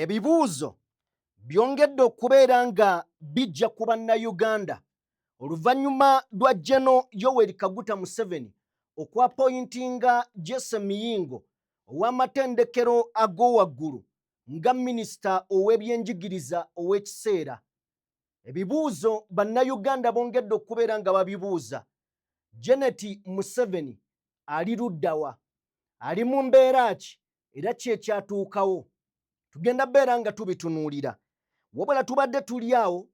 Ebibuuzo byongedde okubeera nga bijja ku bannayuganda oluvannyuma lwa General Yoweri Kaguta Museveni okwapoyintinga Jesse Miyingo ow'amatendekero ag'owaggulu nga minisita ow'ebyenjigiriza ow'ekiseera. Ebibuuzo bannayuganda bongedde okubeera nga babibuuza. Janet Museveni ali ludda wa? Ali mu mbeera ki? Era ki ekyatuukawo? Tugenda beera nga tubitunuulira. Wabula tubadde tuli awo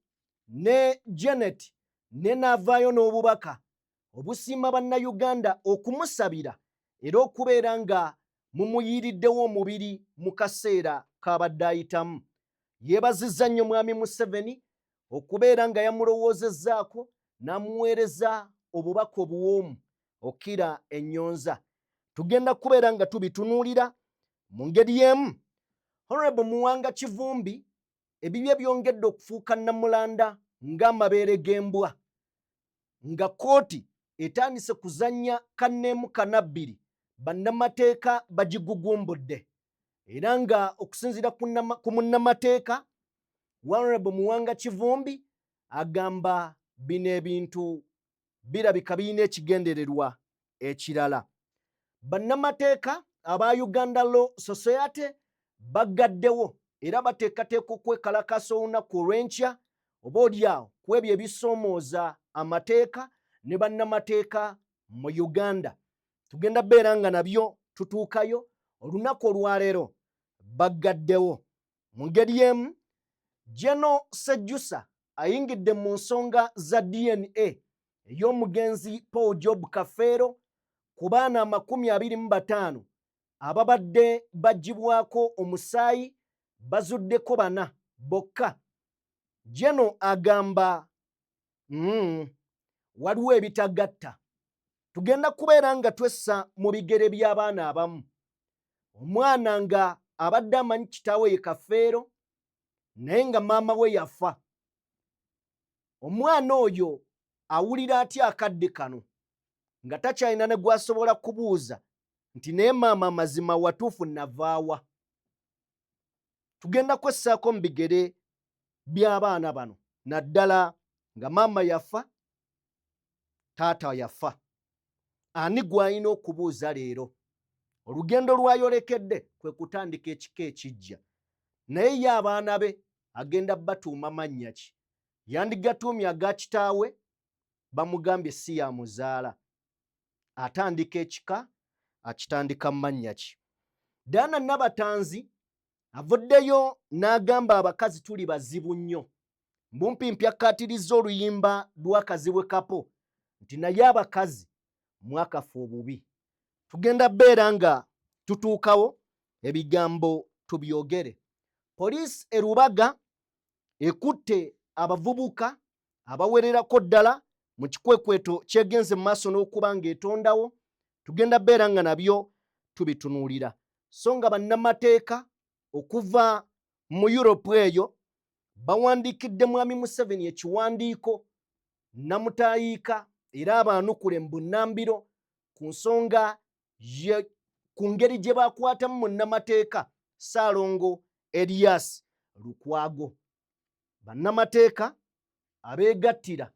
ne Janet ne naavaayo n'obubaka obusiima bannayuganda okumusabira era okubeera nga mumuyiiriddewo omubiri mu kaseera k'abadde ayitamu. Yeebazizza nnyo mwami Museveni okubeera nga yamulowoozezzaako n'amuweereza obubaka obuwoomu okira ennyonza. Tugenda kubeera nga tubitunuulira mu ngeri y'emu. Honorable Muwanga Kivumbi ebibye byongedde okufuuka nnamulanda ng'amabeere g'embwa, nga kkooti etandise kuzannya kanneemu kannabbiri bannamateeka bagigugumbudde, era nga okusinziira ku munnamateeka Honorable Muwanga Kivumbi agamba bino ebintu birabika birina ekigendererwa ekirala. Bannamateeka aba Uganda Law Society bagaddewo era bateekateeka okwekalakaasa olunaku olw'enkya oboolyawo ku ebyo ebisoomooza amateeka ne bannamateeka mu Uganda. Tugenda beera nga nabyo tutuukayo olunaku olwaleero bagaddewo. Mu ngeri y'emu, General Sejjusa ayingidde mu nsonga za DNA ey'omugenzi Paul Job Kafeero ku baana 25 ababadde baggyibwako omusaayi, bazuddeko 4 bokka. General agamba waliwo ebitagatta. Tugenda kubeera nga twessa mu bigere by'abaana abamu. Omwana nga abadde amanyi kitaawe ye Kafeero naye nga maama we yafa. Omwana oyo awulira atya akadde kano nga takyalina ne gw'asobola kubuuza nti naye maama amazima watuufu navaawa? Tugenda kwessaako mu bigere by'abaana bano naddala nga maama yafa, taata yafa. Ani gw'alina okubuuza leero? Olugendo lw'ayolekedde kwe kutandika ekika ekijja. Naye ye abaana be agenda batuuma mannya ki? Yandigatuumye aga kitaawe, bamugambye si yamuzaala. Atandika ekika akitandika mannya ki? Diana Nabatanzi avuddeyo n'agamba abakazi tuli bazibu nnyo. Mbumpimpi akkaatirizza oluyimba lw'akazibwe kapo nti naye abakazi mwakafa obubi. Tugenda beera nga tutuukawo ebigambo tubyogere. Poliisi e Lubaga ekutte abavubuka abawererako ddala mu kikwekweto kyegenze mu maaso n'okuba ng'etondawo. Tugenda beera nga nabyo tubitunuulira. So nga bannamateeka okuva mu Europe eyo bawandiikidde mwami Museveni ekiwandiiko namutaayiika era abaanukule mu bunnambiro ku nsonga ku ngeri gye baakwatamu munnamateeka Ssaalongo Erias Lukwago. Bannamateeka abeegattira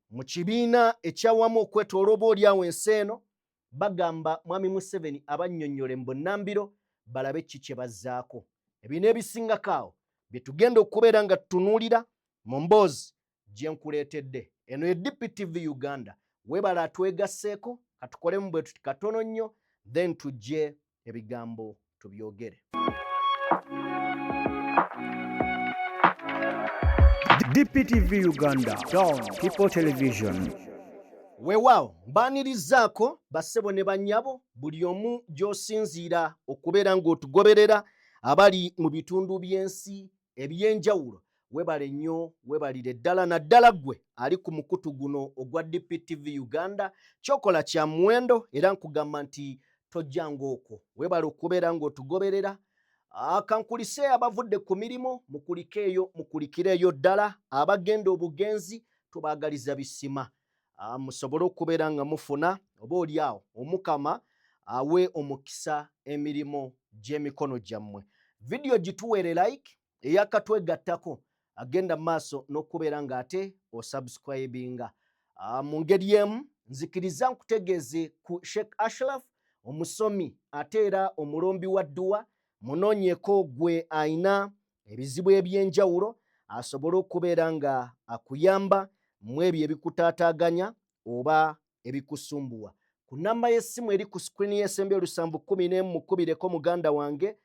mu kibiina ekyawamu okwetooloola oboolyawo ensi eno bagamba mwami Museveni abannyonnyole mu bunnambiro balabe ki kye bazzaako. Ebino ebisingako awo bye tugenda okubeera nga tutunuulira mu mboozi gye nkuleetedde. Eno ye DPTV Uganda. Weebala atwegasseeko katukolemu bwe tuti katono nnyo then tujje ebigambo tubyogere. DPTV Uganda, Dawn People Television. Weewaawo mbaanirizzaako bassebo ne bannyabo buli omu gy'osinziira okubeera ng'otugoberera abali mu bitundu by'ensi eby'enjawulo. Weebale nnyo, weebalire ddala naddala ggwe ali ku mukutu guno ogwa DPTV Uganda. Kyokola kya muwendo era nkugamba nti tojjanga okwo. Weebale okubeera ng'otugoberera. Kankulise abavudde ku mirimu mukulikireeyo ddala. Abagenda obugenzi tubaagaliza bisima. Musobole okubeera nga mufuna oboolyawo Omukama awe omukisa emirimu gy'emikono gyammwe. video gituwere like eyakatwegattako agenda maaso n'okubeera ng'ate osubscribinga. Mu ngeri emu nzikiriza nkutegeeze ku Sheikh Ashraf, omusomi ate era omulombi wa dduwa, munoonyeko gwe ayina ebizibu eby'enjawulo asobole okubeera nga akuyamba mu ebyo ebikutaataaganya oba ebikusumbuwa. Ku nnamba y'essimu eri ku screen y'esembe 714 muganda wange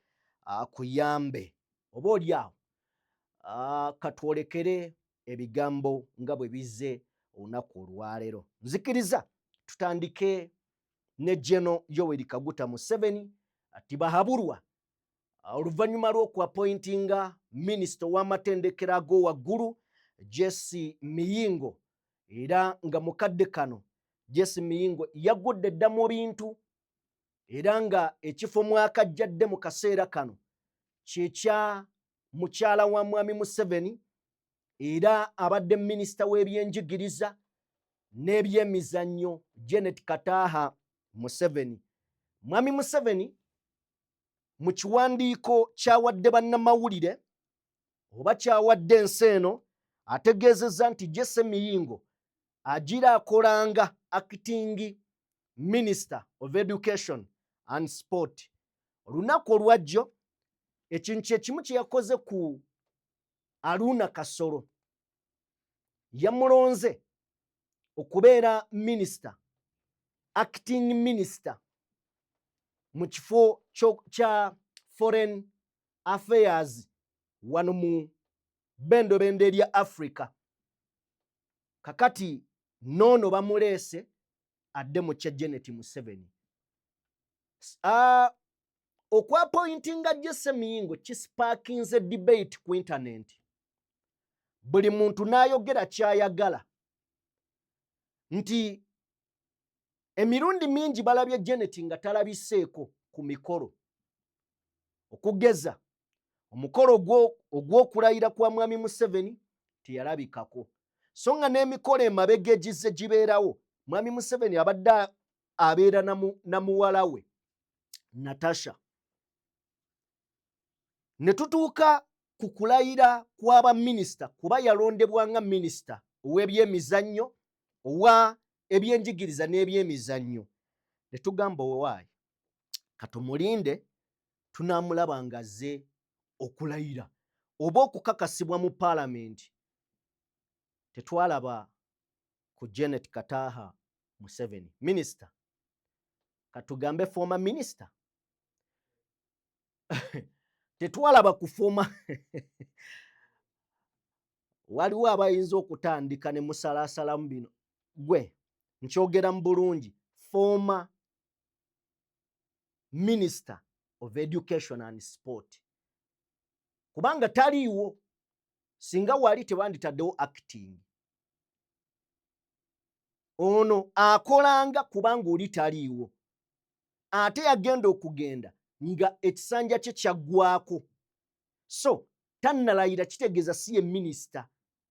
akuyambe. Oba oliawo katwolekere ebigambo nga bwe bizze olunaku olwaleero. Nzikiriza tutandike ne General Yoweri Kaguta Museveni tibahabulwa oluvannyuma lw'okuappointinga minisita w'amatendekero ag'owaggulu Jesse Miyingo, era nga mukadde kano Jesse Miyingo yagudde dda mu bintu era nga ekifo mwakajjadde mu kaseera kano kyekya mukyala wa Mwami Museveni era abadde minisita w'ebyenjigiriza n'ebyemizannyo Janet Kataaha Museveni. Mwami Museveni mu kiwandiiko kyawadde bannamawulire oba kyawadde ensi eno ategeezezza nti Jesse Miyingo agira akolanga acting Minister of Education and Sport. Olunaku olwajjo ekintu kyekimu kye yakoze ku Aruna Kasolo, yamulonze okubeera minisita, acting minister mu kifo kya foreign affairs wano mu bendobendo erya Africa. Kakati noono bamuleese adde mu kya Janet Museveni. Okwapointinga Jesse Miyingo kisparkinze debate ku internet. Buli muntu n'ayogera ky'ayagala nti emirundi mingi balabye Janet nga talabiseeko ku mikolo, okugeza omukolo ogw'okulayira kwa Mwami Museveni teyalabikako, so nga n'emikolo emabega egizze gibeerawo Mwami Museveni abadde abeera na muwala we Natasha. Ne tutuuka ku kulayira kw'aba minisita, kuba yalondebwa nga minisita ow'ebyemizannyo owa ebyenjigiriza n'ebyemizannyo. Ne tugamba owaayi katumulinde tunaamulaba ng'azze okulayira oba okukakasibwa mu paalamenti. Tetwalaba ku Janet Kataaha Museveni minisita, katugambe former minisita. Tetwalaba ku former waliwo abayinza okutandika ne musalaasalamu bino. Gwe nkyogera mu bulungi, former Minister of Education and Sport, kubanga taliiwo. Singa wali tewanditaddewo acting, ono akolanga kubanga oli taliiwo, ate yagenda okugenda nga ekisanja kye kyaggwako, so tannalayira, kitegeeza si ye minisita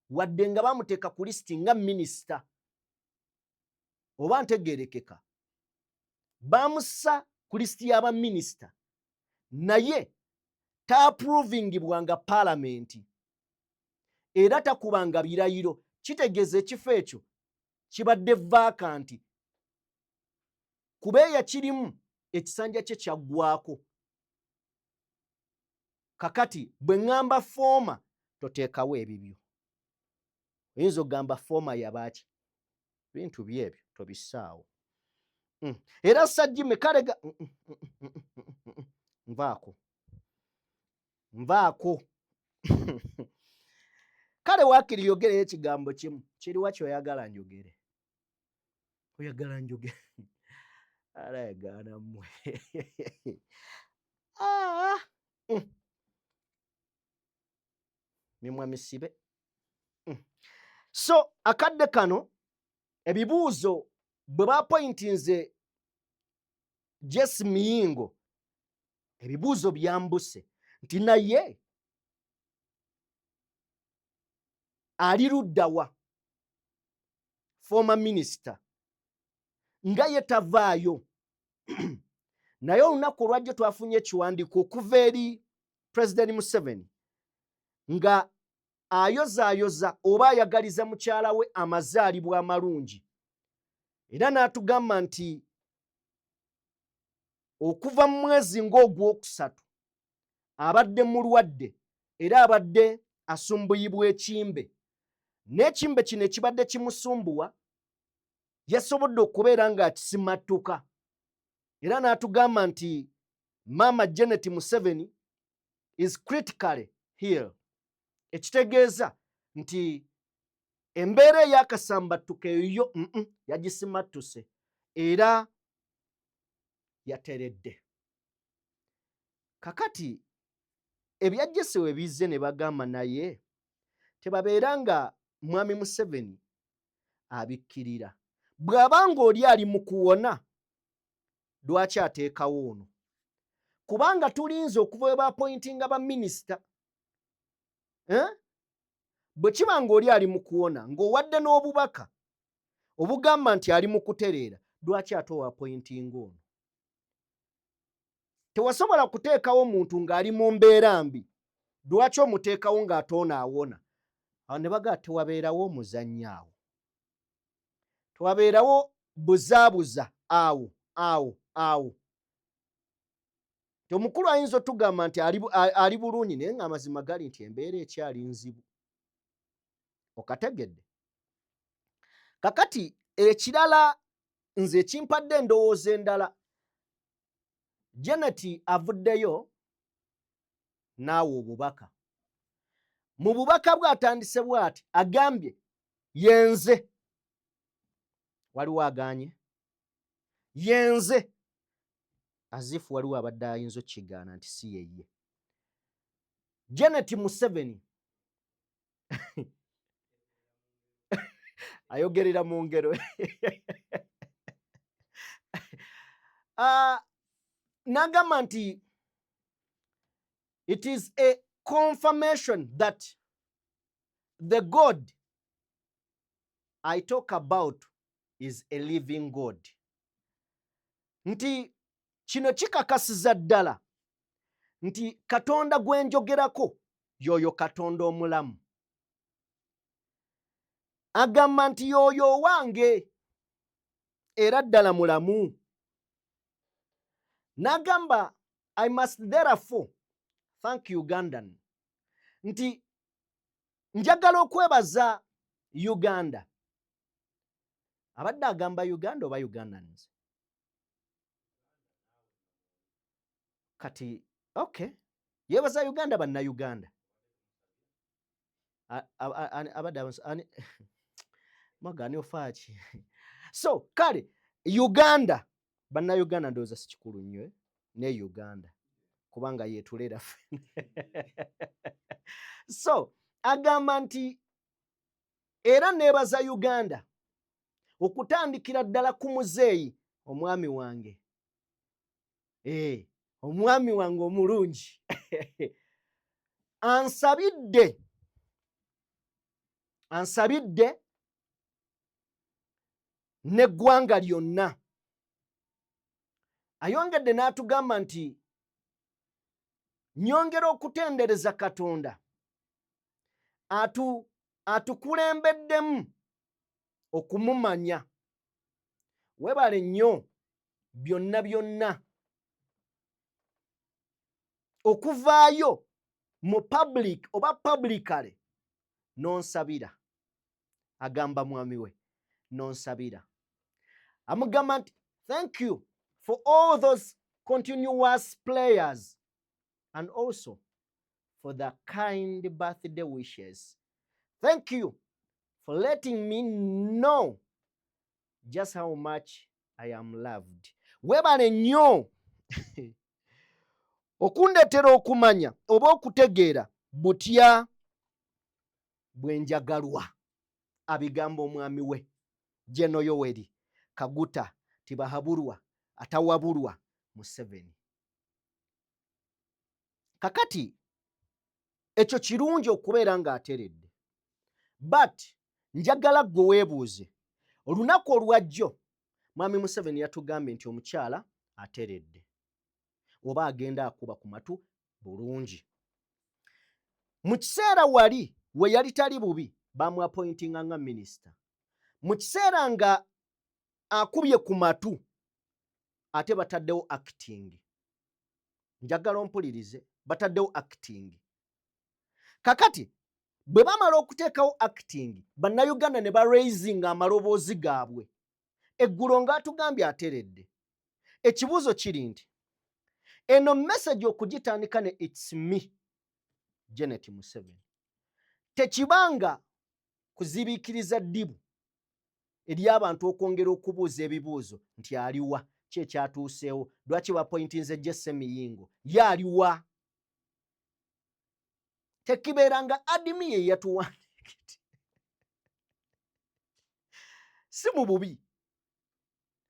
wadde nga bamuteeka ku lisiti nga minisita. Oba ntegeerekeka, bamussa ku lisiti y'abaminisita naye taapuruvingibwanga paalamenti era takubanga birayiro. Kitegeeza ekifo ekyo kibadde vakanti kuba eyakirimu ekisanja kye kyaggwako. Kakati bwe ŋŋamba fooma toteekawo ebibyo. Oyinza okugamba fooma yabaaki, bintu byebyo tobissaawo. Era Sajjime kalega nvaako kale waakiri yogereyo ekigambo kimu, kiriwa kyoyagala njogere? Oyagala njogere? Alayagaana mmwe. Mimwa misibe. So akadde kano ebibuuzo bwe baapointinze Jesse Miyingo, ebibuuzo byambuse nti naye ali luddawa former minister nga ye tavaayo. Naye olunaku olwajjo twafunye ekiwandiiko okuva eri President Museveni nga ayozaayoza oba ayagaliza mukyala we amazaalibwa amalungi, era n'atugamba nti okuva mu mwezi ng'ogwokusatu abadde mulwadde era abadde asumbuyibwa ekimbe, n'ekimbe kino ekibadde kimusumbuwa yasobodde okubeera ng'akisimattuka, era n'atugamba nti Maama Janet Museveni is critically ill. Ekitegeeza nti embeera ey'akasambattuko eyo yagisimattuse era yateredde. Kakati ebyajjese we bizze ne bagamba naye tebabeera nga Mwami Museveni abikkirira. Bw'aba ng'oli ali mu kuwona, lwaki ateekawo ono? Kubanga tulinze okuva we baapointinga baminisita. Bwe kiba ng'oli ali mu kuwona ng'owadde n'obubaka obugamba nti ali mu kutereera, lwaki ate owapointinga ono? Tewasobola kuteekawo muntu ng'ali mu mbeera mbi, lwaki omuteekawo ng'ate ono awona? Awo ne bagaa tewabeerawo omuzannyo awo, tewabeerawo buzaabuza awo. Omukulu ayinza otugamba nti ali bulungi naye ng'amazima gali nti embeera ekyali nzibu. Okategedde? Kakati ekirala nze kimpadde endowooza endala, Janet avuddeyo n'awa obubaka. Mu bubaka bwe atandise bw'ati agambye yenze. Waliwo agaanye? Yenze. Azifu waliwo abadde ayinza okkigaana nti si yeye. Janet Museveni ayogerera mu ngero. N'agamba nti it is a confirmation that the God I talk about is a living God. Nti kino kikakasiza ddala nti Katonda gwe njogerako y'oyo Katonda omulamu. Agamba nti y'oyo owange era ddala mulamu. N'agamba I must therefore thank Ugandan. Nti njagala okwebaza Uganda. Abadde agamba Uganda oba Ugandans? Kati, okay. Yebaza Uganda bannayuganda. Abadde magani ofaaki. So, kale, Uganda, bannayuganda ndowooza si kikulu nnyo ne Uganda. Kubanga yeetulera ffe. So, agamba nti era neebaza Uganda okutandikira ddala ku muzeeyi omwami wange. Omwami wange omulungi. Ansabidde n'eggwanga lyonna. Ayongedde n'atugamba nti nyongera okutendereza Katonda atukulembeddemu okumumanya. Webale nnyo byonna byonna okuvaayo mu public oba publicly n'onsabira. Agamba mwami we n'onsabira. Amugamba nti thank you for all those continuous prayers and also for the kind birthday wishes. Thank you for letting me know just how much I am loved. Webale nnyo okundetera okumanya oba okutegeera butya bwe njagalwa. Abigamba omwami we General Yoweri Kaguta Tibahabulwa atawabulwa Museveni. Kakati ekyo kirungi okubeera ng'ateredde, but njagala ggwe weebuuze olunaku olwajjo Mwami Museveni yatugambye nti omukyala ateredde oba agenda akuba ku matu bulungi. mu kiseera wali we yali tali bubi bamuappointinga nga minisita, mu kiseera nga akubye ku matu ate bataddewo acting. Njagala ompulirize, bataddewo acting. Kakati bwe bamala okuteekawo acting, bannayuganda ne baraisinga amaloboozi gaabwe. Eggulo ng'atugambye ateredde. Ekibuuzo kiri nti eno message okugitandika ne it's me Janet Museveni tekibanga kuzibiikiriza ddibu eri abantu okwongera okubuuza ebibuuzo nti aliwa ki ekyatuuseewo, lwaki bapointinze Jesse Miyingo, ye aliwa? Tekibeeranga adimi ye yatuwandiikira. Si mu bubi,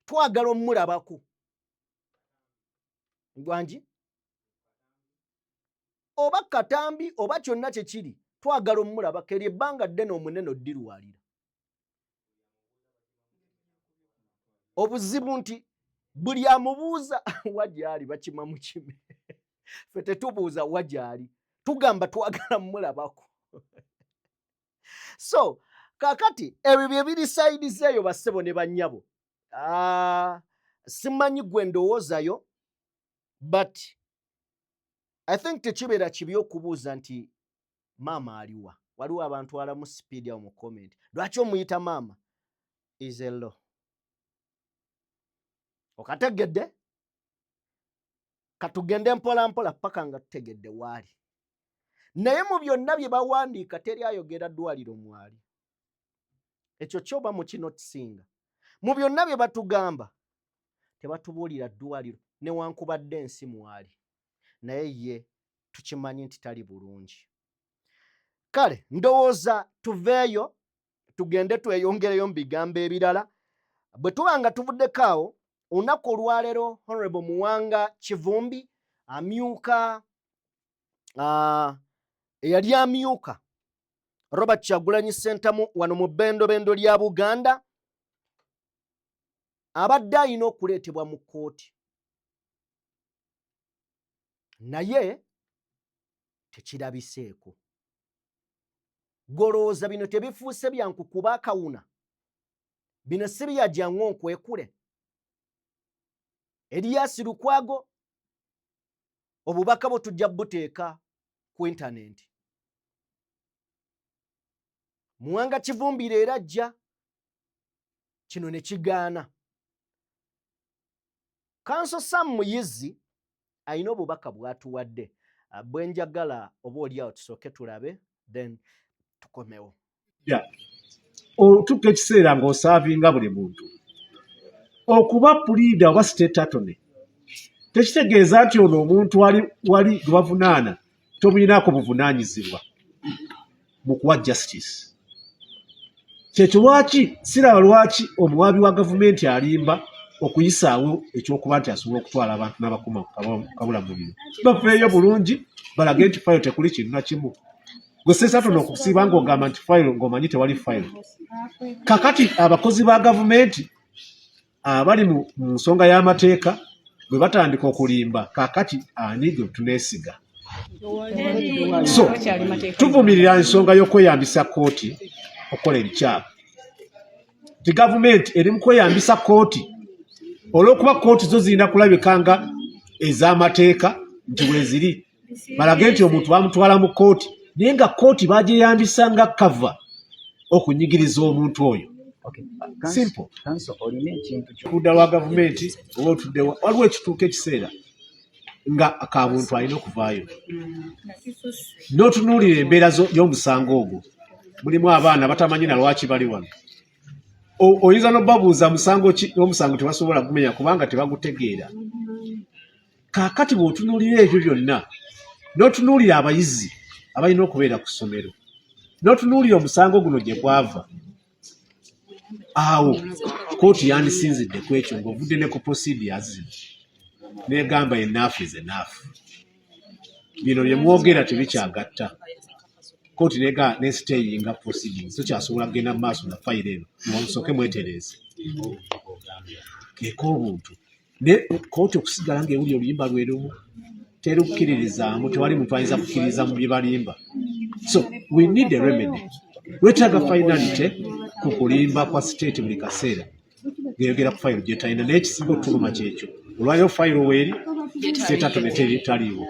twagala omulabako. Gwanji oba katambi oba kyonna kye kiri, twagala omulabako eri ebbanga ddene omunene oddirwalira. Obuzibu nti buli amubuuza wagyali bakima mu kime. Ffe tetubuuza wagyali, tugamba twagala mulabako. So kakati ebyo bye biri sayidizi eyo bassebo ne bannyabo. Simanyi gwe ndowoozayo, but I think tekibeera kibi okubuuza nti maama aliwa. Waliwo abantu alamu sipiidi awo mu comment. Lwaki omuyita maama? Is a law. Okategedde? Katugende mpola mpola paka nga tutegedde waali. Naye mu byonna bye bawandiika teri ayogera ddwaliro mwali. Ekyo kyoba mu kino kisinga. Mu byonna bye batugamba tebatubuulira ddwaliro newankubadde ensi mwali. Naye ye tukimanyi nti tali bulungi. Kale ndowooza tuveeyo tugende tweyongereyo mu bigambo ebirala. Bwe tuba nga tuvuddeko awo, olunaku olwaleero Honorable Muwanga Kivumbi amyuka eyali amyuka Robert Kyagulanyi Ssentamu wano mu bbendobendo lya Buganda abadde alina okuleetebwa mu kkooti. Naye tekirabiseeko. Golowooza bino tebifuuse byankukuba akawuna? Bino si byajjangu onkwekule? Erias Lukwago obubaka bwe tujja buteeka ku intaneti. Muwanga Kivumbi leero ajja kino ne kigaana. Kanso Sam Muyizi alina obubaka bw'atuwadde bwe njagala oba oliawo tusooke tulabe then tukomewo. Otuuka ekiseera ng'osaavinga buli muntu okuba puliida oba state attorney tekitegeeza nti ono omuntu wali gwe bavunaana tomuyinaako buvunaanyizibwa mu kuwa justice. Kyekyo lwaki siraba lwaki omuwaabi wa gavumenti alimba okuyisaawo ekyokuba nti asobola okutwala abantu n'abakuma kabulamubiri. Bafeeyo bulungi balage nti fayiro tekuli kintu na kimu. Gwe state attorney okusiiba ng'ogamba nti fayiro ng'omanyi tewali fayiro. Kakati abakozi ba gavumenti abali mu nsonga y'amateeka bwe batandika okulimba kakati ani gwe tuneesiga. So tuvumirira ensonga y'okweyambisa kkooti okukola ebikyamu. Ti gavumenti eri mu kweyambisa kkooti olw'okuba kkooti zo zirina kulabikanga ez'amateeka nti bwe ziri. Balage nti omuntu bamutwala mu kkooti naye nga kkooti bagyeyambisa nga kava okunyigiriza omuntu oyo. Simple. Kudda lwa gavumenti oba otuddewa waliwo ekituuka ekiseera nga ka muntu alina okuvaayo. N'otunuulira embeera y'omusango ogwo. Mulimu abaana batamanyi na lwaki bali wano. Oyinza n'obabuuza musango ki n'omusango tebasobola kumenya kubanga tebagutegeera. Kaakati bw'otunuulira ebyo byonna n'otunuulira abayizi abalina okubeera ku ssomero n'otunuulira omusango guno gye gwava, awo kkooti yandisinzidde ku ekyo ng'ovudde ne ku procedures zino n'egamba enough is enough. Bino bye mwogera tebikyagatta. Kkooti n'esiteyinga proceedings tokyasobola kugenda mu maaso na fayiro eno musooke mwetereeze. Keeko obuntu ne kkooti okusigala ng'ewulira oluyimba lwe lumu terukkiririzaamu, tewali muntu ayinza kukkiririza mu bye balimba. So we need a remedy. Wetaaga finality ku kulimba kwa state buli kaseera ngeyogera ku fayiro gye talina n'ekisinga otuluma kyekyo olwaliwo fayiro weeri state attorney taliiwo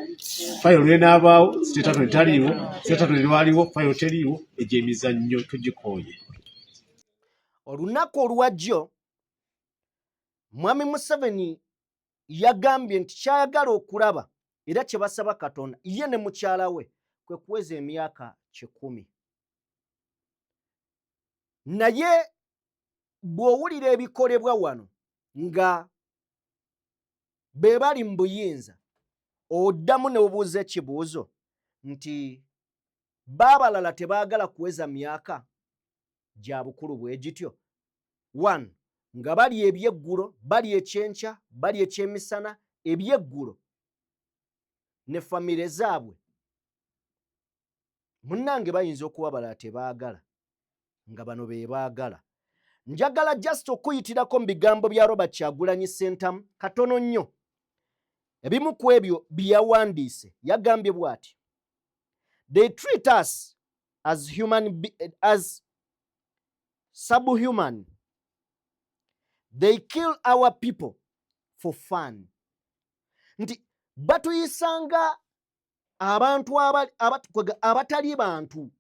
fayiro lwenaabaawo state attorney taliiwo state attorney lwaliwo fayiro teriiwo egyo emizannyo tugikooye. Olunaku olwajjo Mwami Museveni yagambye nti kyayagala okulaba era kye basaba Katonda ye ne mukyala we kwe kuweza emyaka 100. Naye bw'owulira ebikolebwa wano nga be bali mu buyinza oddamu ne obuuza ekibuuzo nti baabalala tebaagala kuweza myaka gya bukulu bwe gityo. 1 nga bali ebyeggulo bali ekyenkya bali ekyemisana ebyeggulo ne famire zaabwe munnange bayinza okuba balala tebaagala nga bano be baagala. Njagala just okuyitirako mu bigambo bya Robert Kyagulanyi Ssentamu katono nnyo. Ebimu ku ebyo bye yawandiise yagambye bw'ati: they treat us as subhuman. They kill our people for fun. Nti batuyisanga abantu abatali bantu.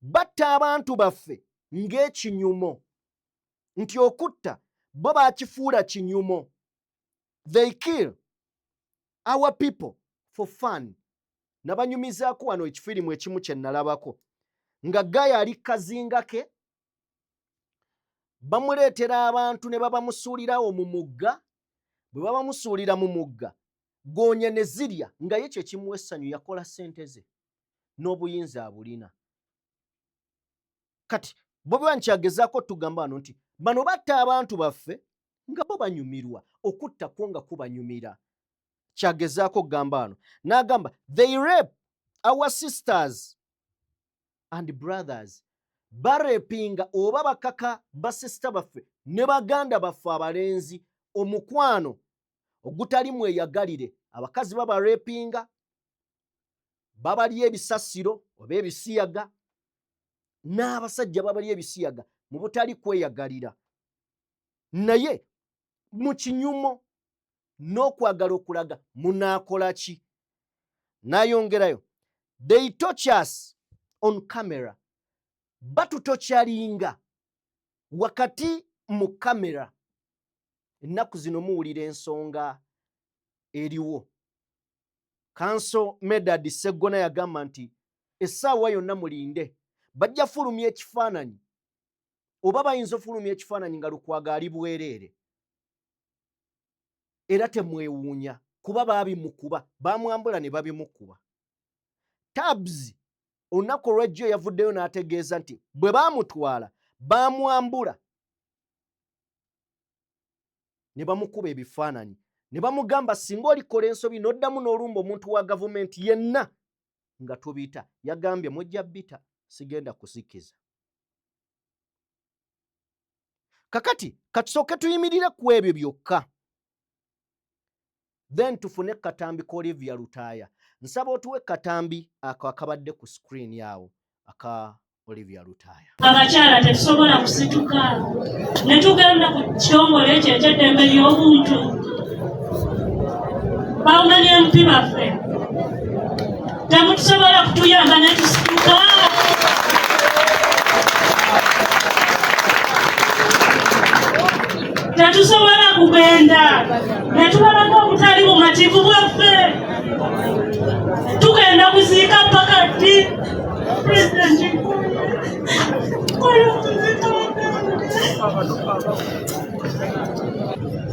Batta abantu baffe ng'ekinyumo. Nti okutta bo baakifuula kinyumo. They kill our people for fun. Nabanyumizaako wano ekifirimu ekimu kye nalabako nga Gaya ali kazinga ke bamuleetera abantu ne babamusuulirawo mu mugga. Bwe babamusuulira mu mugga goonya ne zirya nga ye kye kimuwa essanyu yakola ssente ze n'obuyinza abulina. Kati bo bwe nkyagezaako tugamba wano nti bano batta abantu baffe nga bo banyumirwa okutta kwo nga kubanyumira. Kyagezaako kugamba wano n'agamba they rape our sisters and brothers. Barepinga oba bakaka basista baffe ne baganda baffe abalenzi omukwano ogutali mweyagalire. Abakazi babarepinga babali ebisasiro oba ebisiyaga n'abasajja babali ebisiyaga mu butali kweyagalira. Naye mu kinyumo n'okwagala okulaga munaakola ki? N'ayongerayo they touch us on camera. Batutokyalinga wakati mu kamera. Ennaku zino muwulira ensonga eriwo. Kanso Medad Sseggona yagamba nti essaawa yonna mulinde bajja fulumya ekifaananyi oba bayinza ofulumya ekifaananyi nga Lukwago ali bwereere. Era temwewuunya kuba baabimukuba baamwambula ne babimukuba. Tabs olunaku olw'ejjo yavuddeyo n'ategeeza nti bwe baamutwala baamwambula ne bamukuba ebifaananyi ne bamugamba singa olikola ensobi n'oddamu n'olumba omuntu wa gavumenti yenna nga tubita. Yagambye mujja bita sigenda kusikiza. Kakati katusooke tuyimirire ku ebyo byokka then tufune katambi ka Olivia Lutaaya. Nsaba otuwe katambi ako akabadde ku screen yawo aka Olivia Lutaaya. Abakyala tetusobola kusituka ne tugenda ku kitongole ekyo eky'eddembe ly'obuntu bawunanye MP baffe temutusobola kutuyamba ne tusituka. Tetusobola kugenda ne tubalako obutali bumativu bwaffe tugenda kuziika paka ddi pulezidenti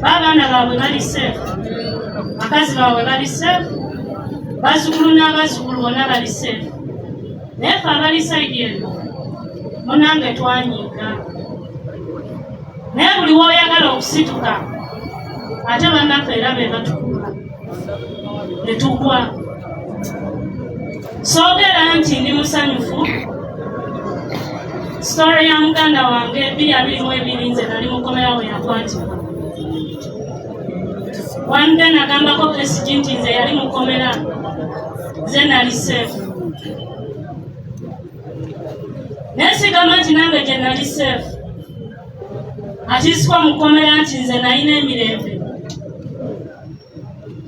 abaana baabwe bali seefu, bakazi baabwe bali seefu, bazzukulu n'abazzukulu bonna bali seefu. Naye ffe abali sayidi eno munange twanyiiga. Naye buli w'oyagala okusituka ate bannaffe era be batukula ne tugwa. Soogera nti ndi musanyufu. Story ya muganda wange 2022 nze nali mukomera we yakwatibwa. One day nagambako Besigye nti nze yali mukomera nze nali seefu. nesigama nti nange gye nali seefu atiisibwa mukomera nti nze nalina emirembe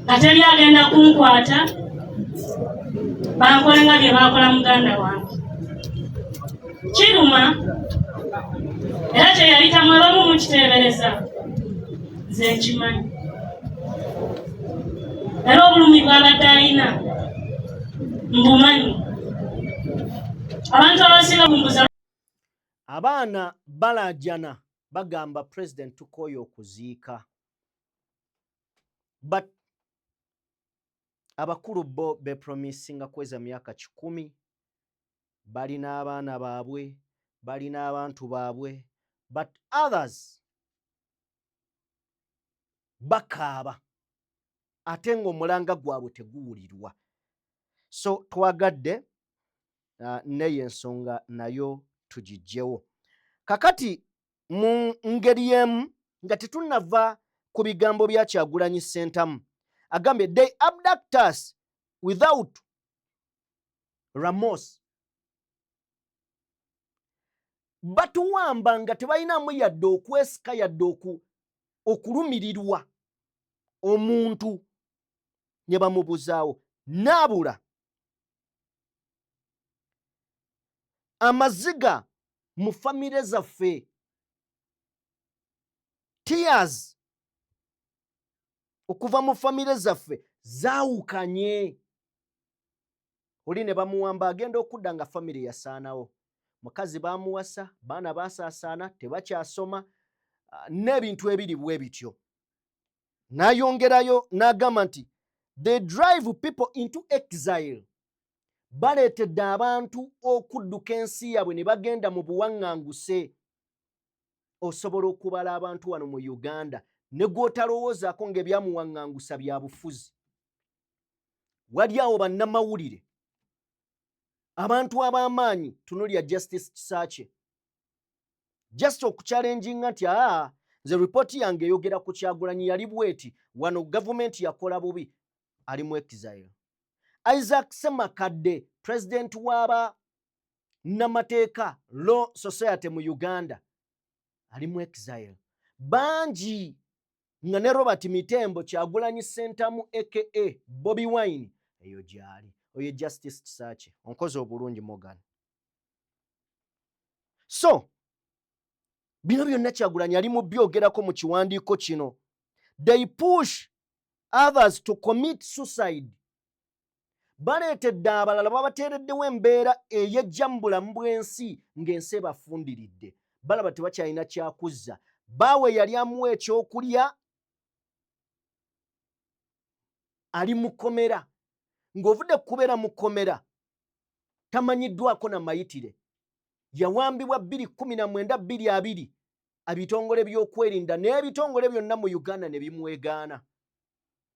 nga teri agenda kunkwata bankole nga bye baakola muganda wange. Kiruma era kyeyayitamu abamu mukiteebereza nze nkimanyi era obulumi bw'abadde alina mbumanyi. Abantu abasinga bumbuza abaana balajana bagamba president tukoyo okuziika, but abakulu bo bepromisinga kweza myaka 10 balina abaana baabwe balina abantu baabwe, but others bakaaba ate ng'omulanga gwabwe teguwulirwa. So twagadde neyo ensonga nayo tugijjewo kakati mu ngeri y'emu nga tetunnava ku bigambo bya Kyagulanyi Ssentamu agambye they abduct us without remorse. Batuwamba nga tebalinamu yadde okwesika yadde okulumirirwa omuntu ne bamubuzaawo naabula amaziga mu famire zaffe, tears okuva mu famire zaffe zaawukanye. Oli ne bamuwamba agenda okudda nga famire yasaanawo, mukazi baamuwasa, baana baasaasaana, tebakyasoma n'ebintu ebiri bwe bityo. N'ayongerayo n'agamba nti they drive people into exile. Baleetedde abantu okudduka ensi yaabwe ne bagenda mu buwaŋŋanguse. Osobola okubala abantu wano mu Uganda ne gw'otalowoozaako ng'ebyamuwaŋŋangusa bya bufuzi. Wali awo bannamawulire, abantu ab'amaanyi, tunulya Justice Kisakye, just okuchallenginga nti nze ripooti yange eyogera ku Kyagulanyi yali bweti, wano gavumenti yakola bubi, ali mu exile. Isaac Ssemakadde, president w'aba nnamateeka Law Society mu Uganda, ali mu exile. Bangi nga ne Robert Mitembo, Kyagulanyi Ssentamu aka Bobi Wine, eyo gyali. Oyo Justice Kisakye, onkoze obulungi Morgan. So bino byonna Kyagulanyi ali mu byogerako mu kiwandiiko kino. They push others to commit suicide. Baleetedde abalala babateereddewo embeera ey'ejja mu bulamu bw'ensi ng'ensi ebafundiridde. Balaba tebakyalina kyakuzza. Baawe yali amuwa ekyokulya, ali mu kkomera. Ng'ovudde kubeera mu kkomera tamanyiddwako na mayitire. Yawambibwa 2019-2020 ebitongole by'okwerinda n'ebitongole byonna mu Uganda ne bimwegaana.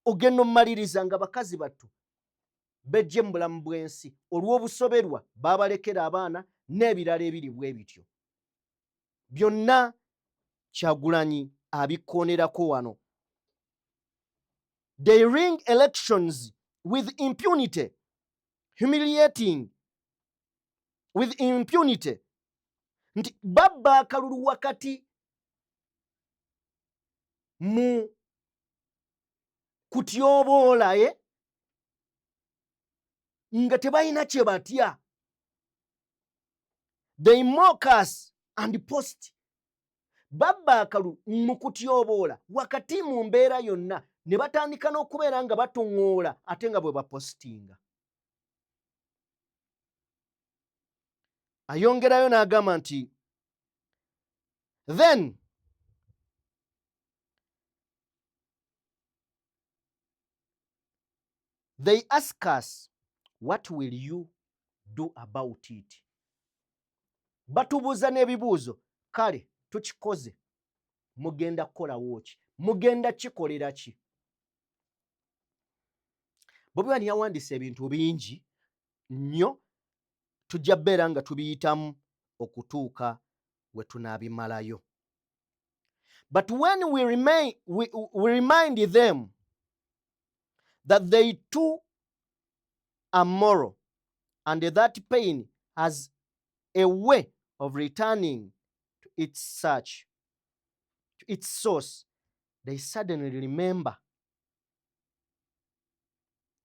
Ogenda ommaliriza nga bakazi battu bejje mu bulamu bw'ensi olw'obusoberwa baabalekera abaana n'ebirala ebiri bwe bityo. Byonna Kyagulanyi abikoonerako wano. They ring elections with impunity, humiliating with impunity. Nti babba akalulu wakati mu kutyoboola nga tebalina kye batya. They mock us and post. Babba akalulu mu kutyoboola wakati mu mbeera yonna ne batandika n'okubeera nga batuŋŋoola ate nga bwe bapositinga. Ayongerayo n'agamba nti then they ask us, what will you do about it? Batubuuza n'ebibuuzo, kale tukikoze mugenda kukolawo ki? Mugenda kikolera ki? Bobi Wine yawandiisa ebintu bingi nnyo, tujja bbeera nga tubiyitamu okutuuka we tunaabimalayo. But when we remind them that they too are moral and that pain has a way of returning to its source, they suddenly remember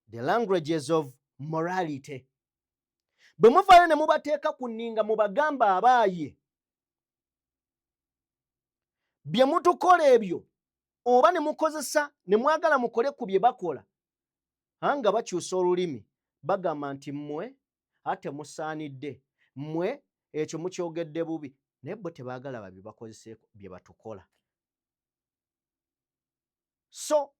the languages of morality. Bwe muvaayo ne mubateeka ku nninga mubagamba abaaye bye mutukola ebyo oba ne mukozesa ne mwagala mukole ku bye bakola, nga bakyusa olulimi bagamba nti mmwe ate musaanidde, mmwe ekyo mukyogedde bubi, naye bo tebaagala babye bakozeseeko bye batukola. So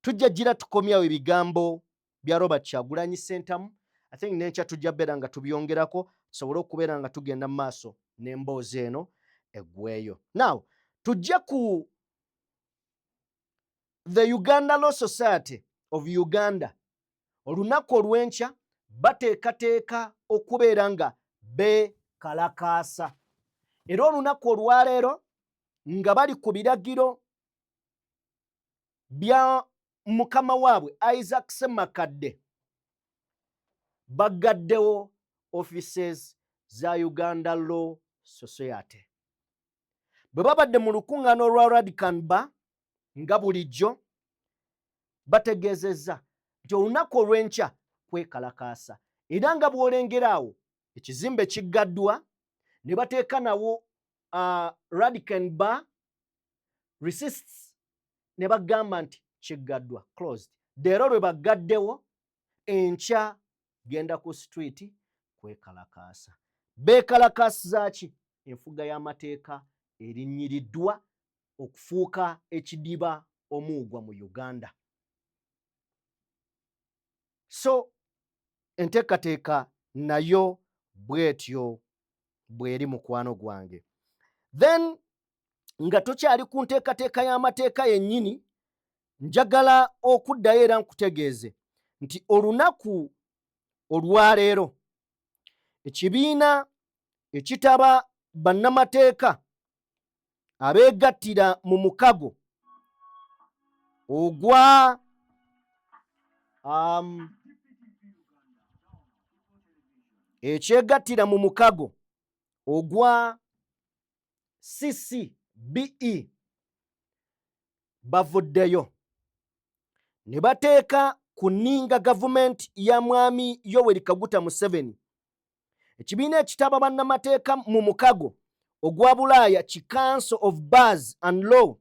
tujja gira tukomyawo ebigambo bya Robert Kyagulanyi Ssentamu. I think nenkya tujja beera nga tubyongerako tusobole okubeera nga tugenda mu maaso n'emboozi eno eggweeyo. Now tujje ku the Uganda Law Society of Uganda. Olunaku olw'enkya bateekateeka okubeera nga beekalakaasa. Era olunaku olwaleero nga bali ku biragiro bya mukama waabwe Isaac Ssemakadde, bagaddewo offices za Uganda Law Society. Bwe babadde mu lukuŋŋaana olwa Radican Bar nga bulijjo bategeezezza nti olunaku olw'enkya kwekalakaasa, era nga bw'olengeraawo ekizimbe kiggaddwa ne bateeka nawo Radican Bar resists ne bagamba nti kiggaddwa, closed. Leero lwe baggaddewo, enkya genda ku street kwekalakaasa. Beekalakaasiza ki? Enfuga y'amateeka erinnyiriddwa okufuuka ekidiba omuugwa mu Uganda. So enteekateeka nayo bw'etyo bw'eri mukwano gwange. Then nga tokyali ku nteekateeka y'amateeka yennyini, njagala okuddayo era nkutegeeze nti olunaku olwaleero ekibiina ekitaba bannamateeka abeegattira mu mukago ogwa ekyegattira mu mukago ogwa CCBE bavuddeyo ne bateeka ku nninga gavumenti ya mwami Yoweri Kaguta Museveni ekibiina ekitaba bannamateeka mu mukago ogwa Bulaaya ki Council of Bars and Law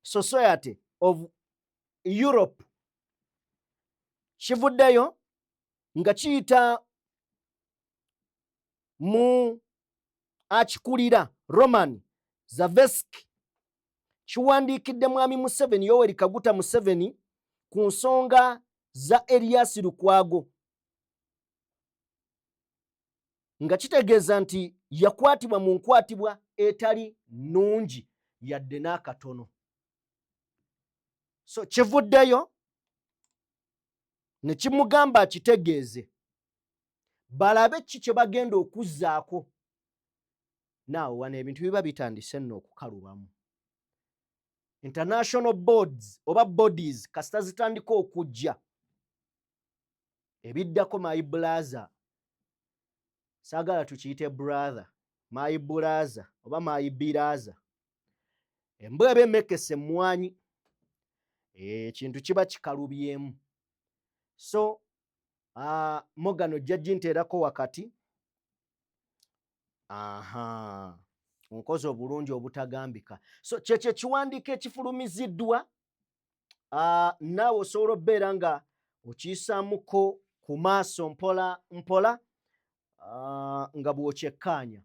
Society of Europe kivuddeyo nga kiyita mu akikulira Roman Zavesky kiwandiikidde mwami Museveni Yoweri Kaguta Museveni ku nsonga za Erias Lukwago nga kitegeeza nti yakwatibwa mu nkwatibwa etali nnungi yadde n'akatono. So kivuddeyo ne kimugamba akitegeeze balabe ki kye bagenda okuzzaako. Naawe wano ebintu biba bitandise nno okukalubamu. International boards oba bodies kasita zitandika okujja ebiddako my brother, saagala tukiyite brother, my brother oba my biraza, embwa eba emekese emmwanyi, ekintu kiba kikalubyemu. So Morgan ojja ginteerako wakati. Nkoze obulungi obutagambika. So kyekyo ekiwandiiko ekifulumiziddwa, naawe osobola obbeera nga okiyisaamuko ku maaso mpola mpola nga bw'okyekkaanya.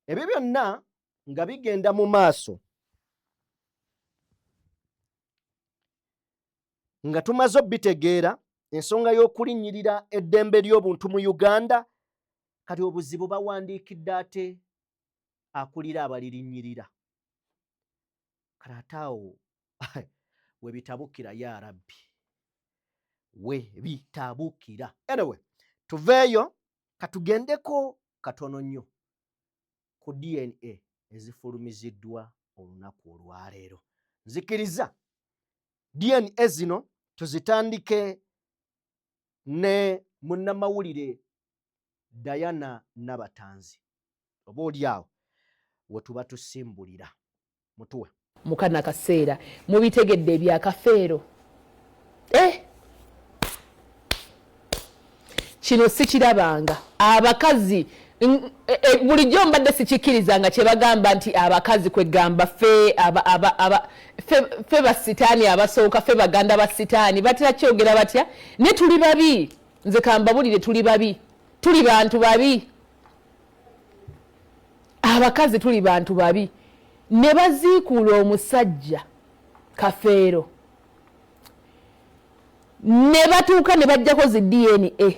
Ebyo byonna nga bigenda mu maaso nga tumaze obbitegeera ensonga y'okulinnyirira eddembe ly'obuntu mu Uganda, kati obuzibu bawandiikidde ate akulira abalirinyirira. Kati ate awo we bitabukira ya Rabbi, we bitabukira. Anyway, tuveeyo katugendeko katono nnyo ku DNA ezifulumiziddwa olunaku olwaleero. Nzikiriza DNA zino tuzitandike ne munnamawulire Diana Nabatanzi oba oli awo we tuba tusimbulira mutuwe mukana kaseera mubitegedde ebyakafeero kino sikirabanga abakazi bulijjo mbadde sikikkirizanga kye bagamba nti abakazi kwegamba fe basitaani abasooka fe baganda basitaani batera kyogera batya ne tuli babi nze kambabulire tuli babi tuli bantu babi abakazi tuli bantu babi ne baziikuula omusajja Kafeero ne batuuka ne bajjako zi DNA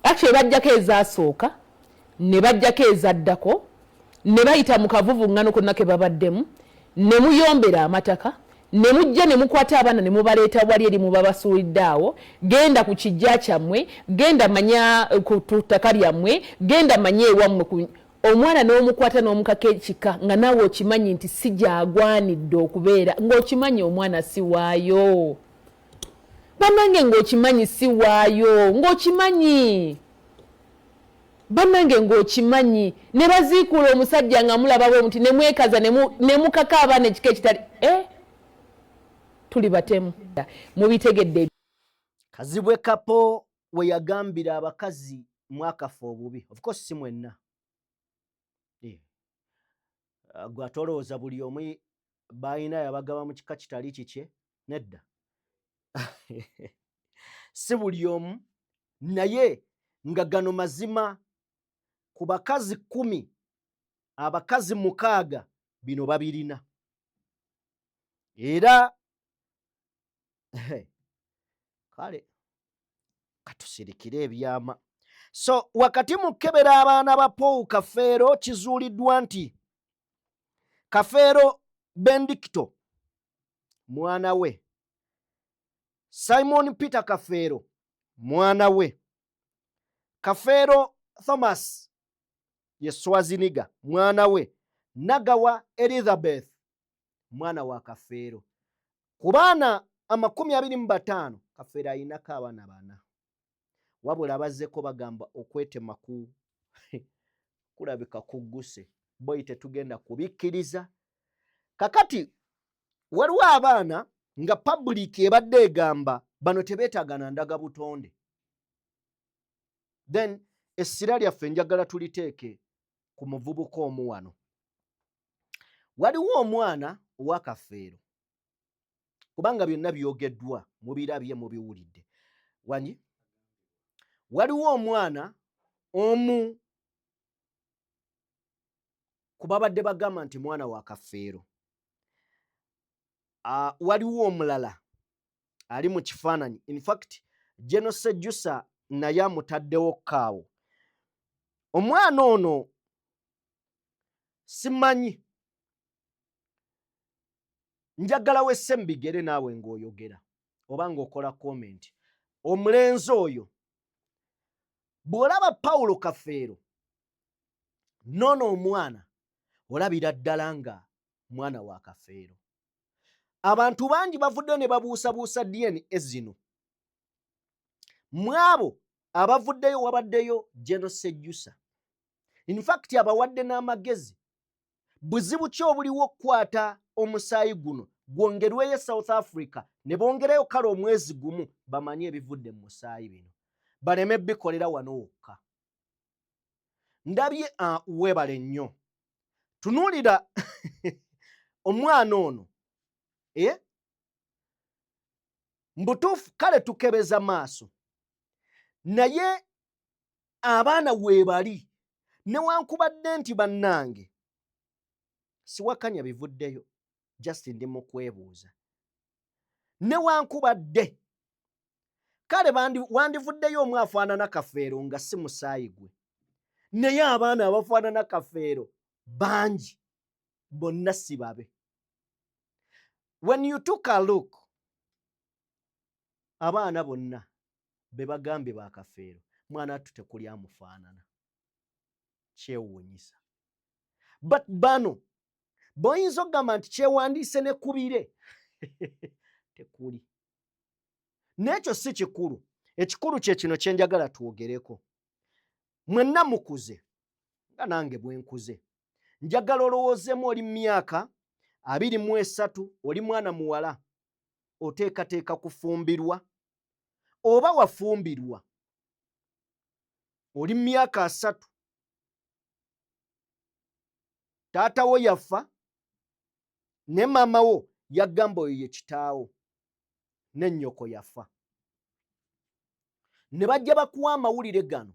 actually bajjako ezaasooka ne bajjako ezaddako ne bayita mu kavuvuŋŋano konna ke babaddemu ne muyombera amataka ne mujja ne mukwata abaana ne mubaleeta wali eri mubabasuulidde awo genda ku kijja kyammwe genda manya ku ttaka lyammwe genda manya ewammwe omwana n'omukwata n'omukaka ekika nga naawe okimanyi nti si gyagwanidde okubeera ng'okimanyi omwana si waayo bannange ng'okimanyi si waayo ng'okimanyi bannange ng'okimanyi ne baziikuula omusajja nga mulaba bwe muti ne mwekaza ne mukaka abaana ekika ekitali tuli batemu mubitegedde Kazibwe Kapo we yagambira abakazi mwakafa obubi of course si mwenna gwatolooza buli omu balina yabagaba mu kika kitali kikye nedda si buli omu naye nga gano mazima ku bakazi 10 abakazi 6 bino babirina era kale katusirikire ebyama so wakati mu kebera abaana ba Paul Kafeero kizuuliddwa nti Kafeero Bendikito mwana we Simon Peter Kafeero mwana we Kafeero Thomas ye Swaziniga mwana we Nagawa Elizabeth mwana wa Kafeero ku baana 25 Kafeero ayinako abaana 4 wabula bazzeko bagamba okwetema kulabika kugguse boyi tetugenda kubikkiriza kakati waliwo abaana nga public ebadde egamba bano tebeetagana ndaga butonde then essira lyaffe njagala tuliteeke ku muvubuka omu wano waliwo omwana owa Kafeero kubanga byonna byogeddwa mubirabye mubiwulidde wanyi waliwo omwana omu kubabadde bagamba nti mwana wa Kafeero waliwo omulala ali mu kifaananyi in fact General Sejjusa naye amutaddewo kaawo omwana ono simanyi njagala wesse mbigere naawe ng'oyogera oba ng'okola comment omulenzi oyo bw'olaba Paulo Kafeero noono omwana olabira ddala nga mwana wa Kafeero abantu bangi bavudde ne babuusabuusa DNA zino mwabo abavuddeyo wabaddeyo General Sejjusa in fact abawadde n'amagezi buzibu ki obuliwo okukwata omusaayi guno gwongerweyo South Africa ne bongerayo kale omwezi gumu bamanye ebivudde mu musaayi bino baleme bikolera wano wokka ndabye webale nnyo tunuulira omwana ono mbutuufu kale tukebeza maaso naye abaana weebali newankubadde nti bannange siwakanya bivuddeyo just ndi mu kwebuuza newankubadde kale wandivuddeyo omu afaanana Kafeero nga si musaayi gwe naye abaana abafaanana Kafeero bangi bonna si babe when you took a look abaana bonna be bagambye ba Kafeero mwana atu tekuli amufaanana kyewuunyisa but bano boyinza okugamba nti kyewandiise ne kubire tekuli n'ekyo si kikulu ekikulu kye kino kye njagala twogereko. Mwenna mukuze nga nange bwe nkuze. Njagala olowoozeemu oli mu myaka 23, oli mwana muwala, oteekateeka kufumbirwa oba wafumbirwa. Oli mu myaka 3, taata wo yafa ne maama wo yagamba oyo ye kitaawo ne nnyoko yafa. Ne bajja bakuwa amawulire gano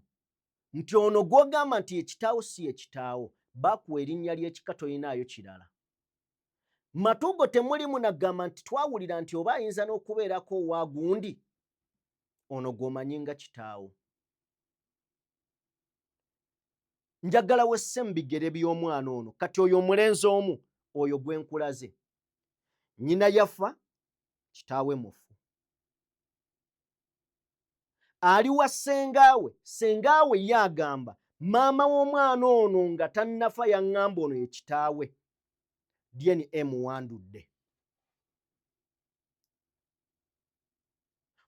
nti ono gw'ogamba nti ye kitaawo si ye kitaawo, baakuwa erinnya ly'ekika tolinaayo kirala. Matugo temulimu nagamba nti twawulira nti oba ayinza n'okubeerako owa gundi, ono gw'omanyi nga kitaawo. Njagala wesse mu bigere by'omwana ono, kati oyo omulenzi omu, oyo gwe nkulaze. Nnyina yafa, kitaawe mufu. Ali wa ssengaawe, ssengaawe ye agamba maama w'omwana ono nga tannafa yaŋŋamba ono ye kitaawe. DNA muwandudde.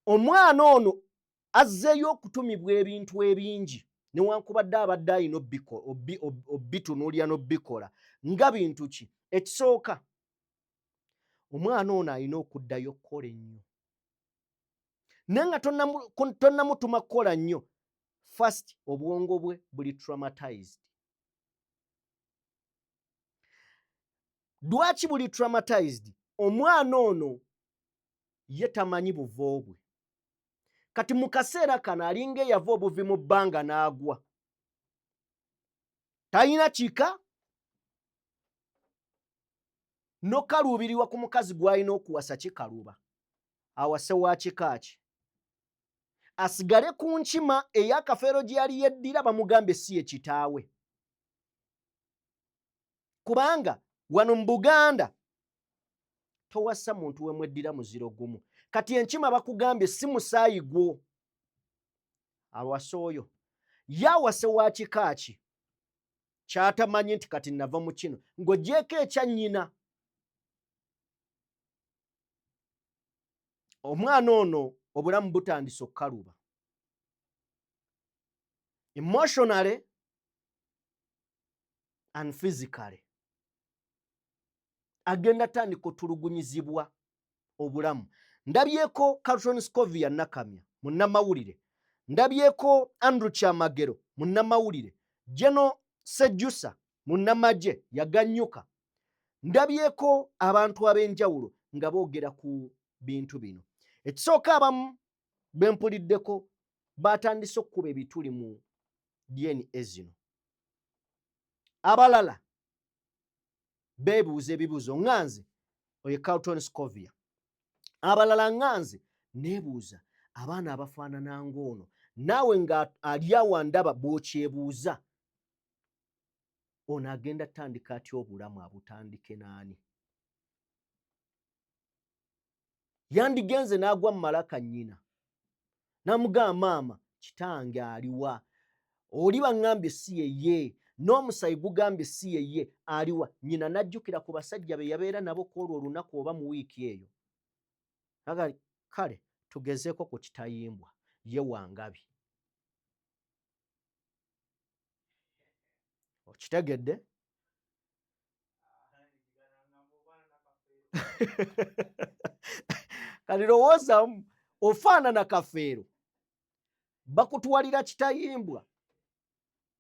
Omwana ono azzeeyo okutumibwa ebintu ebingi newankubadde abadde alina obbitunuulya n'obbikola nga bintu ki? Ekisooka, omwana ono alina okuddayo kukola ennyo. Naye nga tonnamutuma kukola nnyo, first obwongo bwe buli traumatized. Lwaki buli traumatized? Omwana ono ye tamanyi buvo bwe. Kati mu kaseera kano alinga eyava obuvi mu bbanga n'agwa. Talina kika n'okaluubirirwa ku mukazi gw'alina okuwasa kikaluba. Awase wa kika ki? Asigale ku nkima ey'akafeero gye yali yeddira bamugambe si ye kitaawe. Kubanga wano mu Buganda towassa muntu we mweddira muziro gumu. Kati enkima bakugambye si musaayi gwo. Awase oyo. Yawase wa kika ki? Kyatamanyi nti kati nava mu kino ng'oggyeko ekya nnyina. Omwana ono obulamu butandise okukaluba. Emotionally and physically. Agenda tandika otulugunyizibwa obulamu. Ndabyeko Carlton Scovia Nakamya munnamawulire. Ndabyeko Andrew Kyamagero munnamawulire. Jeno Sejjusa munnamagye yaganyuka. Ndabyeko abantu ab'enjawulo nga boogera ku bintu bino. Ekisooka abamu bempuliddeko batandise okkuba ebituli mu DNA zino. Abalala beebuuza ebibuuzo ŋŋanze oyo Carlton Scovia. Abalala ŋŋanze neebuuza abaana abafaanana ng'ono naawe nga ali awo ndaba bw'okyebuuza ono agenda tandika atya obulamu abutandike n'ani? Yandigenze n'agwa mu malaka nnyina n'amugamba maama kitange aliwa? Oli baŋŋambye si yeye, n'omusayi gugambye si yeye, aliwa? Nnyina n'ajjukira ku basajja be yabeera nabo kwolwo olunaku oba mu wiiki eyo. Kale tugezeeko ku kitayimbwa ye Wangabi. Okitegedde? Kati lowoozamu ofaanana Kafeero. Bakutwalira kitayimbwa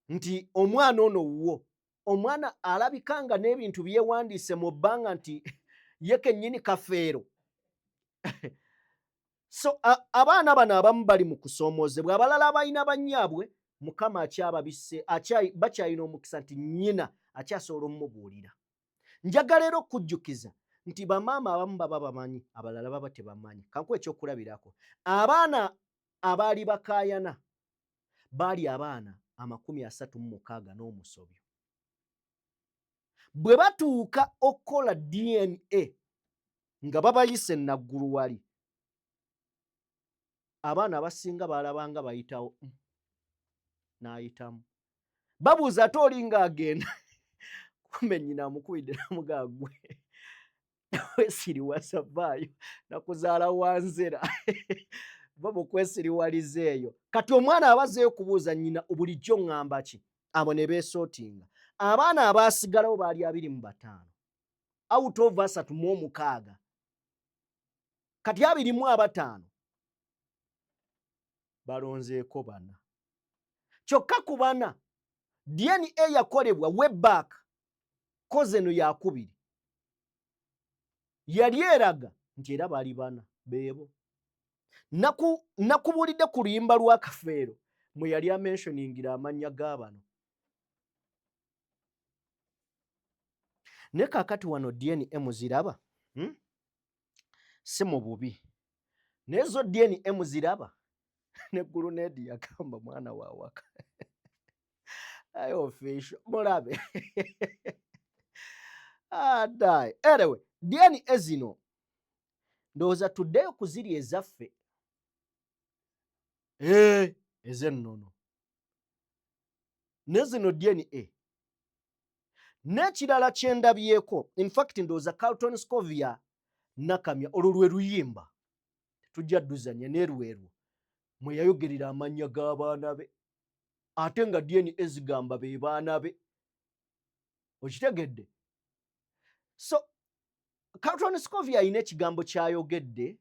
nti omwana ono wuwo. Omwana alabika nga n'ebintu byewandiise mu bbanga nti ye kennyini Kafeero. So abaana bano abamu bali mu kusoomoozebwa, abalala abalina bannyaabwe Mukama akyababisse, bakyalina omukisa nti nnyina akyasobola omubuulira. Njagala era okujjukiza nti bamaama abamu baba bamanyi, abalala baba tebamanyi. Kankuwa ekyokulabirako. Abaana abaali bakaayana baali abaana 36 n'omusobyo. Bwe batuuka okukola DNA nga babayise naggulu wali, abaana abasinga balabanga bayitawo n'ayitamu. Babuuza ate oli ng'agenda kumbe nnyina amukubidde n'amugamba ggwe weesiriwasa vaayo nakuzaala wanzera bo mukwesiriwaliza eyo. Kati omwana abazeeyo kubuuza nnyina bulijjo ŋŋamba ki? Abo ne beesootinga. Abaana abaasigalawo baali 25 out of 36. Kati 25 balonzeeko 4. Kyokka ku 4 DNA yakolebwa way back koze eno yakubiri. Yali eraga nti era bali 4 beebo. Nakubulidde ku luyimba lwa Kafeero mwe yali amentioningira amannya g'abano. Ne kaakati wano DNA muziraba si mu bubi. Nezo DNA muziraba ne Guluneedi yagamba mwana wa waka. Ayo official mulabe. Dai. Anyway, DNA zino ndowooza tuddeyo ku ziri ezaffe. Ez'ennono. Ne zino DNA. N'ekirala kye ndabyeko, in fact ndowooza Carlton Scovia Nakamya olwo lwe luyimba. Tujja dduzanya n'erwerwo mwe yayogerera amannya g'abaana be. Ate nga DNA zigamba be baana be. Okitegedde? So, Carlton Scovia ayina ekigambo ky'ayogedde.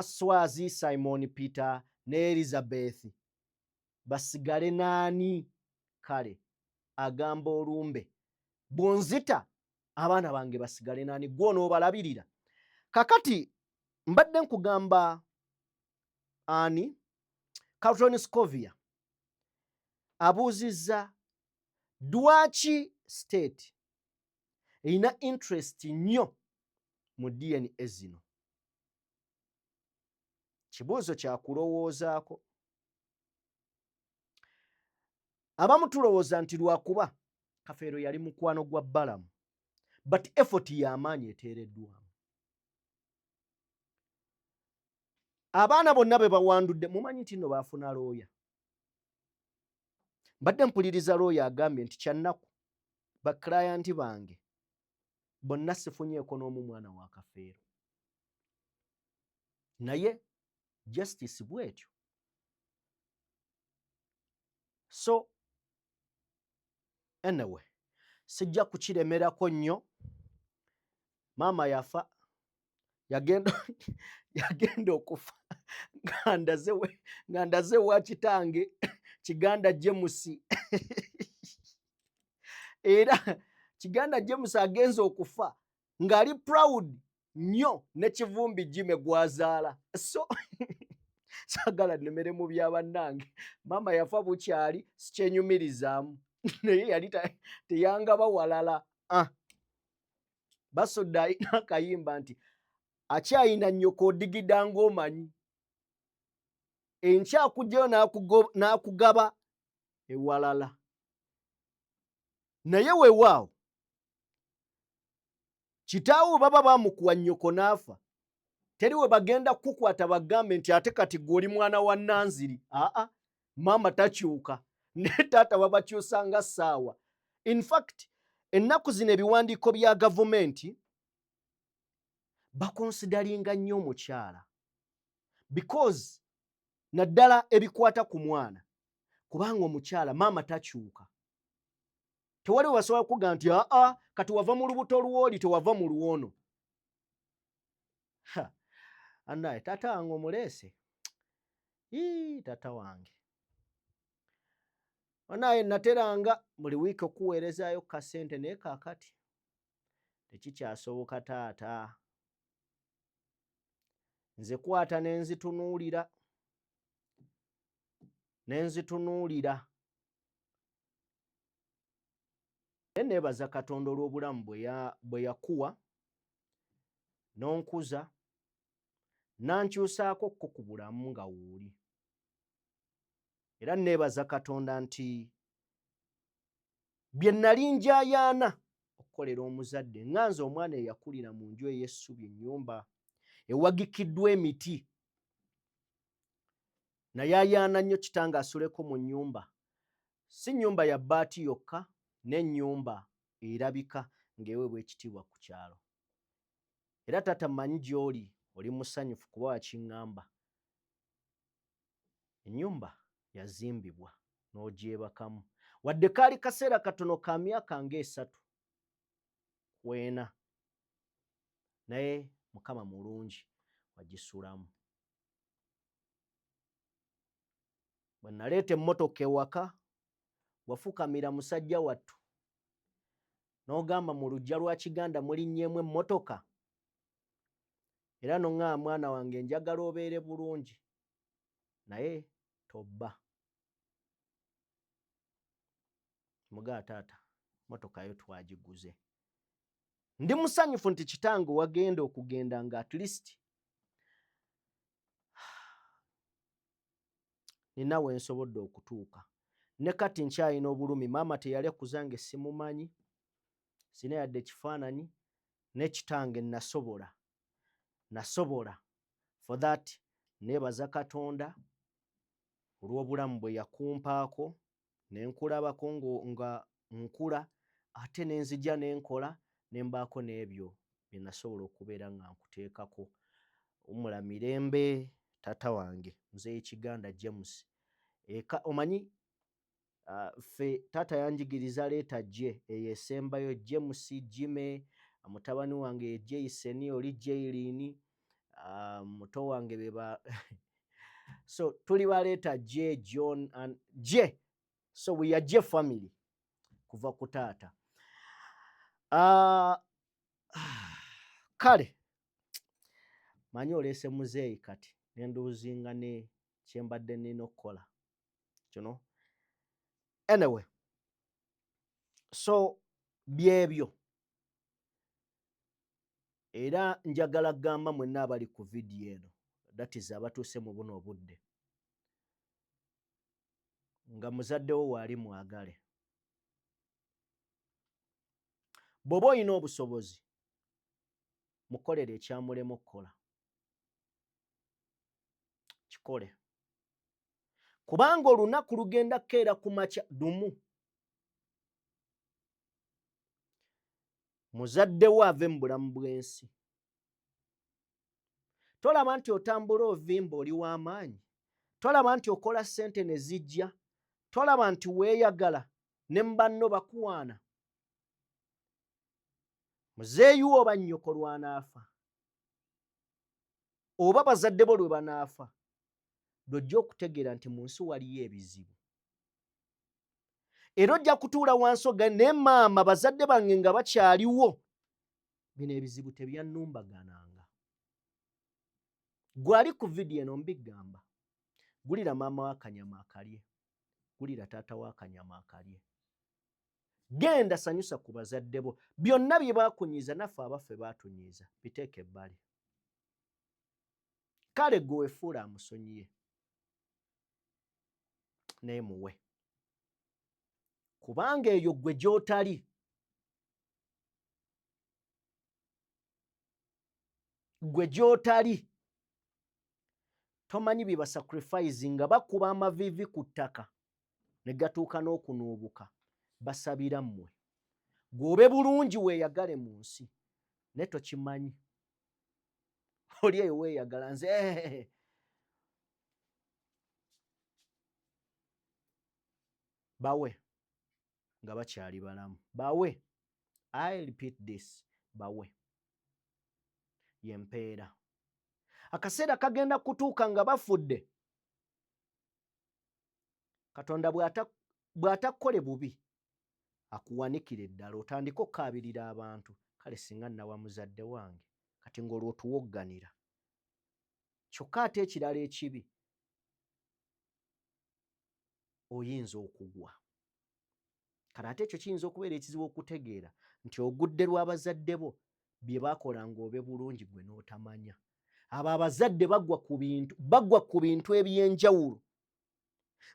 Swazi, Simon Peter ne Elizabeth basigale naani? Kale agamba olumbe bw'onzita abaana bange basigale naani? Gw'onoobalabirira. Kakati mbadde nkugamba ani Carlton Scovia abuuzizza lwaki state erina interest nnyo mu DNA zino. Kibuuzo kya kulowoozaako. Abamu tulowooza nti lwakuba Kafeero yali mukwano gwa Balamu, but effort y'amaanyi eteereddwamu. Abaana bonna be bawandudde mumanyi nti nno baafuna looya. Mbadde mpuliriza looya agambye nti kyannaku baklayanti bange bonna sifunyeeko n'omu mwana wa Kafeero. Naye justice bw'etyo. So anyway, sijja kukiremerako nnyo. Maama yafa, yagenda okufa nga ndaze wa kitange Kiganda James. Era Kiganda James agenza okufa ng'ali proud nnyo ne Kivumbi Jime gwazaala. So sagala nemere mu bya bannange. Maama yafa bukyali sikyenyumirizaamu. Naye yali teyangaba walala. Basodde alina akayimba nti akyayina nnyoko odigida ng'omanyi. Enkyakugjayo n'akugaba ewalala. Naye weewaawo kitaawo baba bamukuwa nnyoko n'afa, teri we bagenda kukwata bagambe nti ate kati gw'oli mwana wa Nanziri. Maama takyuka ne taata babakyusa nga ssaawa. In fact ennaku zino ebiwandiiko bya gavumenti bakonsidalinga nnyo omukyala because naddala ebikwata ku mwana, kubanga omukyala maama takyuka. Tewali wasobola kugamba nti kati wava mu lubuto lw'oli tewava mu lwono. Anaye taata wange omuleese. Taata wange anaye nateranga buli wiiki okuweerezaayo kasente naye kaakati tekikyasoboka taata. Nze kwata nenzitunuulira. Neebaza Katonda olw'obulamu bwe yakuwa n'onkuza nankyusaako ko ku bulamu nga wuuli. Era neebaza Katonda nti bye nnali njayaana okukolera omuzadde nga nze omwana eyakulira mu nju ey'essubi, ennyumba ewagikiddwa emiti. Nayayaana nnyo kitange asuleko mu nnyumba, si nnyumba ya bbaati yokka, n'ennyumba erabika ng'eweebwa ekitiibwa ku kyalo. Era taata mmanyi gy'oli, oli musanyufu kuba wakiŋŋamba. ennyumba yazimbibwa n'ogyebakamu wadde kaali kaseera katono ka myaka ng'esatu kwena naye Mukama mulungi wagisulamu. Bwe naleeta emmotoka ewaka wafukamira musajja wattu n'ogamba mu luggya lwa Kiganda mulinnyeemu emmotoka era n'oŋŋamba mwana wange njagala obeere bulungi naye tobba. Mugaa taata mmotoka yo twagiguze. Ndi musanyufu nti kitange wagenda okugenda nga at least nina we nsobodde okutuuka. Ne kati nkyalina obulumi maama teyali akuzange simumanyi sina yadde kifaananyi ne kitange nasobola for that neebaza Katonda olw'obulamu bwe yakumpaako ne nkulabako nga nkula ate ne nzija ne nkola ne mbaako n'ebyo bye nasobola okubeera nga nkuteekako. Wumula mirembe taata wange Muzeeyi Kiganda James. Omanyi ffe taata yanjigiriza leeta gye eyo esembayo James Jime, mutabani wange ye Jason oli Jailini, muto wange beba so tuli baleeta J John and J, so we are J family kuva ku taata. Kale manyi oleese muzeeyi kati nenduuzinga ne kyembadde nina okukola kino. Anyway, so byebyo era njagala gamba mwenna abali ku vidiyo eno, that is abatuuse mu buno obudde, nga muzaddewo waali mwagale. Bw'oba olina obusobozi mukolere ekyamulema okukola kikole, kubanga olunaku lugenda kukeera ku makya lumu muzaddewo ave mu bulamu bw'ensi. Tolaba nti otambula ovimba oli w'amaanyi, tolaba nti okola ssente ne zijja, tolaba nti weeyagala ne mu banno bakuwaana. Muzeeyi wo oba nnyoko lw'anaafa oba bazadde bo lwe banaafa, lw'ojja okutegeera nti mu nsi waliyo ebizibu. Era ojja kutuula wansi oga ne maama bazadde bange nga bakyaliwo, bino ebizibu tebyannumbagananga. Gwe ali ku vidiyo eno mbigamba, gulira maama w'akanyama akalye, gulira taata w'akanyama akalye. Genda sanyusa ku bazadde bo, byonna bye baakunyiiza naffe abaffe baatunyiiza biteeke ebbali. Kale gwe weefuula amusonyiye naye muwe, kubanga eyo gwe gy'otali. Gwe gy'otali tomanyi bye basacrifice nga bakuba amaviivi ku ttaka ne gatuuka n'okunuubuka basabira mmwe. Gwe obe bulungi weeyagale mu nsi naye tokimanyi. Oli eyo weeyagala nze bawe nga bakyali balamu, bawe. I repeat this, bawe. Yempeera. Akaseera kagenda kutuuka nga bafudde. Katonda bw'atakole bubi akuwanikira eddala otandike okkaabirira abantu. Kale singa nawa muzadde wange kati ng'olwo tuwogganira. Kyokka ate ekirala ekibi oyinza okugwa. Kale ate ekyo kiyinza okubeera ekizibu okutegeera nti ogudde lw'abazadde bo bye baakola ng'obe bulungi gwe n'otamanya. Abo abazadde bagwa ku bintu eby'enjawulo.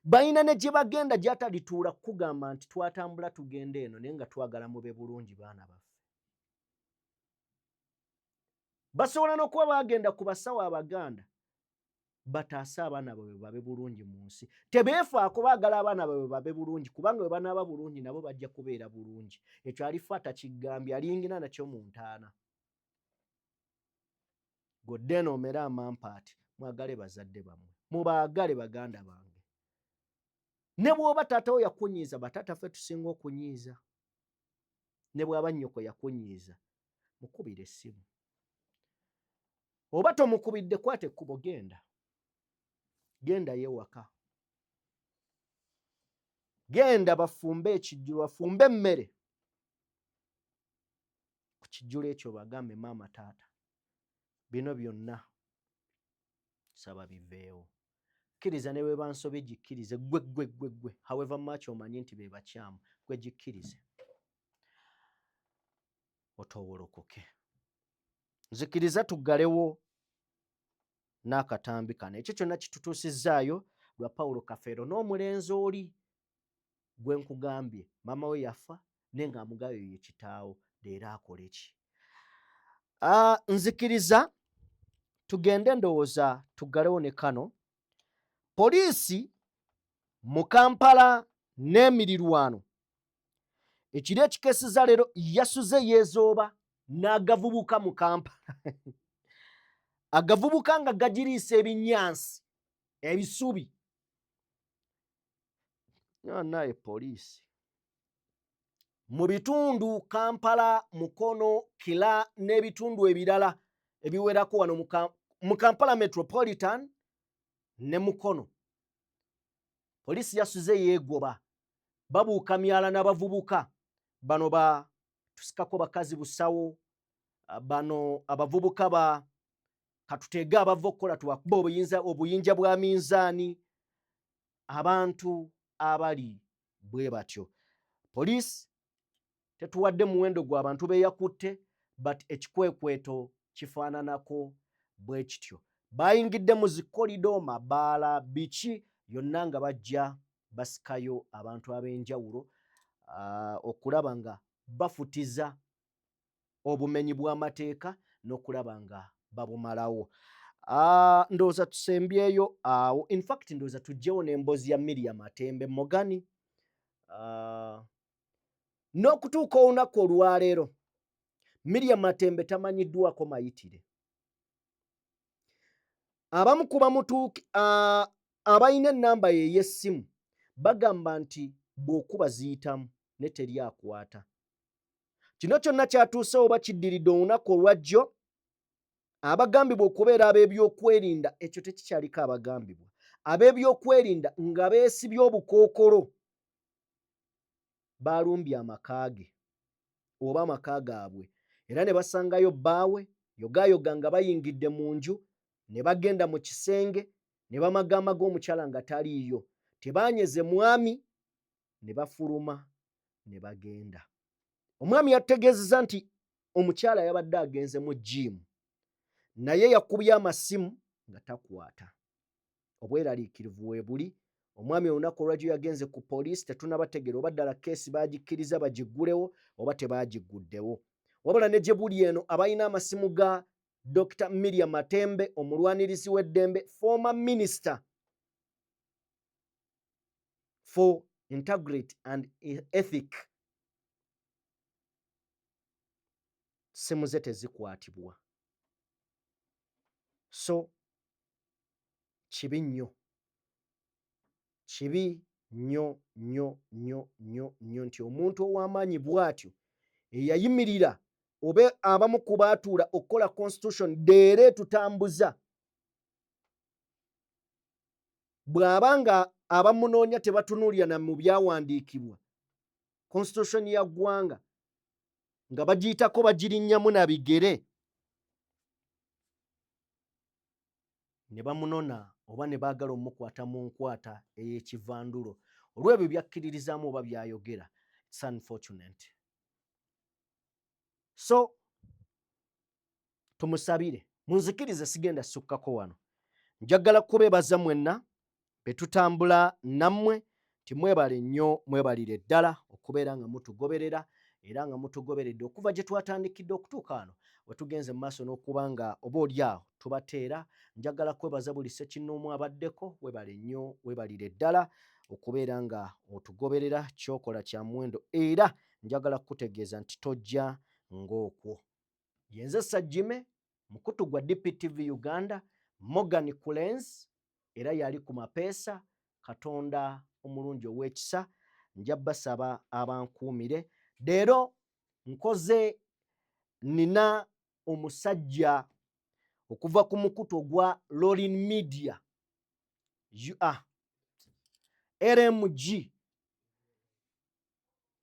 Balina ne gye bagenda gy'atalituula kukugamba nti twatambula tugenda eno naye nga twagala mube bulungi baana baffe. Basobola n'okuba bagenda ku basawo Abaganda bataase abaana baabwe babe bulungi mu nsi. Tebeefaako baagala abaana baabwe babe bulungi kubanga bwe banaaba bulungi nabo bajja kubeera bulungi. Ekyo alifa atakigambye alingina nakyo mu ntaana. Godde eno omere amampaati mwagale bazadde bammwe. mubaagale baganda bange. Ne bw'oba taatawo yakunyiiza, bataata ffe tusinga okunyiiza. Ne bw'aba nnyoko yakunyiiza, mukubire essimu. Oba tomukubidde, kwata ekkubo genda. Genda y'ewaka. Genda bafumbe ekijjulo, bafumbe emmere. Ku kijjulo ekyo bagambe maama taata, bino byonna saba biveewo. Kkiriza ne bwe bansobe gikkirize, gwe. However much omanyi nti be bakyamu, gwe gikkirize. Otowolokoke. Nzikiriza tuggalewo n'akatambi kano. Ekyo kyonna kitutuusizzaayo lwa Paulo Kafeero n'omulenzi oli gwe nkugambye maama we yafa naye ng'amugayo ye kitaawo, leero akole ki? Nzikiriza tugende ndowooza tuggalewo ne kano. Poliisi mu Kampala n'emirirwano ekiri ekikeesiza leero yasuze yeezooba n'agavubuka mu Kampala. Agavubuka nga gagiriisa ebinyansi, ebisubi. Naye poliisi mu bitundu Kampala, Mukono, Kira n'ebitundu ebirala ebiwerako wano mu Kampala Metropolitan ne Mukono, poliisi yasuze yeegoba, babuuka myala n'abavubuka bano tusikako bakazi busawo, bano abavubuka katuteege abava okukola tubakuba obuyinja bwa minzaani, abantu abali bwe batyo. Poliisi tetuwadde muwendo gw'abantu beeyakutte, but ekikwekweto kifaananako bwe kityo. Bayingidde mu zikolido, mabaala, biki yonna nga bajja basikayo abantu ab'enjawulo okulaba nga bafutiza obumenyi bw'amateeka n'okulaba nga babumalawo. Ndowooza tusembyeyo awo. In fact ndowooza tuggyewo n'emboozi ya Miriam Matembe Mogani. N'okutuuka olunaku olwaleero Miriam Matembe tamanyiddwako mayitire. Abamu ku bamutuuki abalina ennamba ye ey'essimu bagamba nti bw'okuba ziyitamu ne teri akwata. Kino kyonna kyatuuse oba kiddiridde olunaku olwajjo abagambibwa okubeera ab'ebyokwerinda, ekyo tekikyaliko abagambibwa, ab'ebyokwerinda nga beesibye obukookolo baalumbye amaka ge oba amaka gaabwe, era ne basangayo bbaawe yogayoga nga bayingidde mu nju, ne bagenda mu kisenge ne bamaga amaga omukyala nga taliiyo. Tebaanyeze mwami, ne bafuluma ne bagenda. Omwami yategeezezza nti omukyala yabadde agenze mu jjiimu, naye yakubye amasimu nga takwata. Obweraliikirivu we buli. Omwami olunaku olwajjo yagenze ku poliisi, tetunnabategeera oba ddala keesi baagikkiriza bagiggulewo oba tebaagiguddewo. Wabula ne gye buli eno abalina amasimu ga Dr. Miriam Matembe, omulwanirizi w'eddembe, former minister for integrity and ethic, simu ze tezikwatibwa. So kibi nnyo, kibi nnyo nti omuntu ow'amaanyi bw'atyo eyayimirira oba abamu ku baatuula okukola constitution deere tutambuza, bw'aba nga abamunoonya tebatunuulira na mu byawandiikibwa, constitution ya ggwanga nga bagiyitako bagirinnyamu na bigere, ne bamunona oba ne baagala omukwata mu nkwata ey'ekivandulo olw'ebyo byakkiririzaamu oba byayogera. It's unfortunate. So tumusabire, munzikirize sigenda sukkako wano. Njagala kubeebaza mwenna be tutambula nammwe, timwebale nnyo, mwebalire ddala okubeera nga mutugoberera era nga mutugoberedde okuva gye twatandikidde okutuuka wano we tugenze mu maaso n'okuba nga oboolyawo tubateera. Njagala kwebaza buli ssekinnoomu abaddeko, weebale nnyo, weebalire ddala okubeera nga otugoberera, kyokola kya muwendo era njagala kutegeeza nti tojja ng'okwo. Yenze Sajjime, mukutu gwa DPTV Uganda, Morgan Kulenz, era yali ku mapeesa. Katonda omulungi ow'ekisa nja basaba abankuumire. Leero nkoze nina omusajja okuva ku mukutu ogwa Lorin Media LMG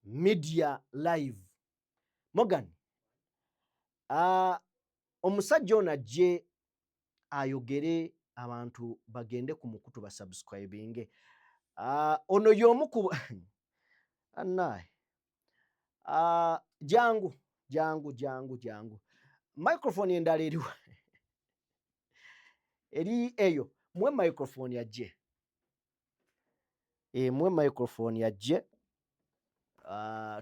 Media Live. Morgan, omusajja ono ajje ayogere abantu bagende ku mukutu basubscribinge. Ono y'omu ku annaye jangu microphone endala eriwa eri eyo mwe microphone yajje mwe microphone yajje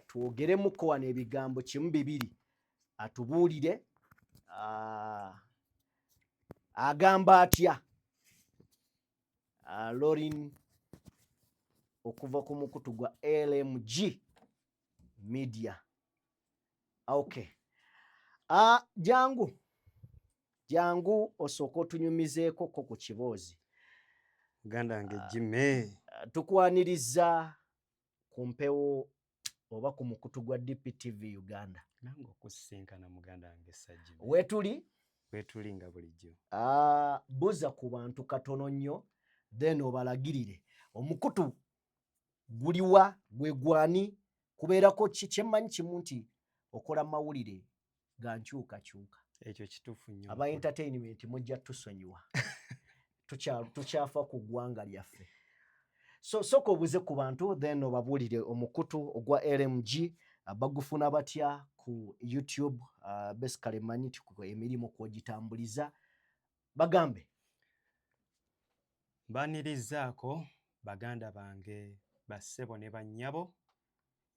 twogeremuko wano ebigambo kimu bibiri atubuulire agamba atya Lorin okuva ku mukutu gwa LMG Media. Okay. Jangu osooka otunyumizeeko ko ku kiboozi. Muganda wange Jimmy. Tukwaniriza ku mpewo oba ku mukutu gwa DPTV Uganda. Nange okusinkana muganda wange Sajjimmy. Wetuli nga bulijjo. Buza ku bantu katono nnyo then obalagirire. Omukutu guliwa gwe gwani kubeerako kyemmanyi kimu nti okola mawulire ga nkyukakyuka. Ekyo kituufu nnyo. Aba entertainment mujja tusonyiwa. Tukyafa ku ggwanga lyaffe. Sooka obuze ku bantu then obabuulire omukutu ogwa LMG bagufuna batya ku YouTube. Basically manyi ti emirimu kwogitambuliza. Bagambe. Mbanirizaako baganda bange bassebo ne bannyabo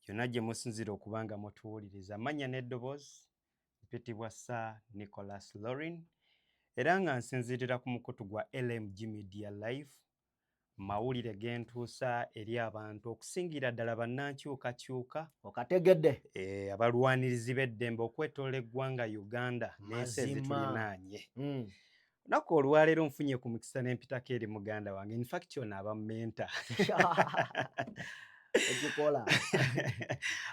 yonna gye musinzira okubanga mutuwuliriza. Manya n'eddoboozi mpitibwa Sir Nicholas Lorin era nga nsinzirira ku mukutu gwa LMG Media Live, mawulire gentuusa eri abantu okusingira ddala bannankyukakyuka. Okategedde? Abalwanirizi b'eddembe okwetoola eggwanga Uganda n'ensi ezitulinaanye. Lunaku olwaleero nfunye ku mukisa n'empitako eri muganda wange. In fact ono aba menta. Ekikola.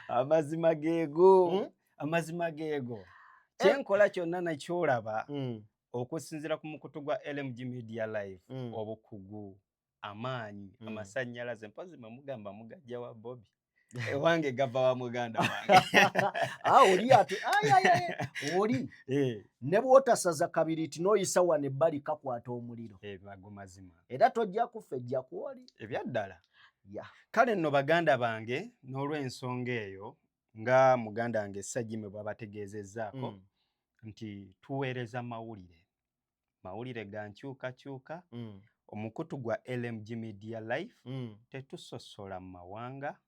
Amazima geego. Amazima geego. Kyenkola kyonna nakyolaba okusinziira ku mukutu gwa LMG Media Live. Obukugu, amaanyi, amasannyalaze mpozi mugamba mugajja wa Bobby. Ewange gava wa muganda wange. Oli ate oli ne bw'otasaza kabiri ti n'oyisa wano ebbali kakwata omuliro. Mago mazima. Era tojja kufa ejja kwoli. Ebyaddala. Kale nno baganda bange n'olw'ensonga eyo nga muganda wange Sajjimmy bw'abategeezezzaako nti tuweereza mawulire ga nkyukakyuka. Omukutu gwa LMG Media Live tetusosola mu mawanga,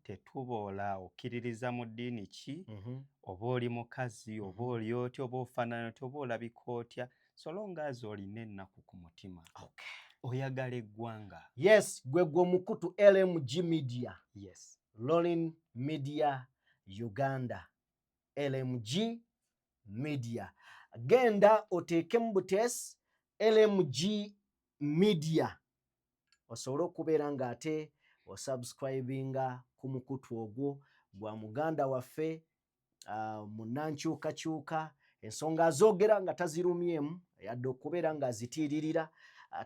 tetuboola okkiririza mu ddiini ki, oba oli mukazi, oba oli otya, oba ofaanana otya, oba olabika otya, solonga azi olina ennaku ku mutima. Oyagala eggwanga. Yes, gwe omukutu LMG Media. Yes. Lorin Media Uganda. LMG Media. Genda oteekemu buteesi LMG Media. Osobola okubeera ng'ate osubscribinga ku mukutu ogwo gwa muganda waffe munnankyukakyuka. Ensonga azoogera nga tazirumyemu yadde okubeera ng'azitiiririra.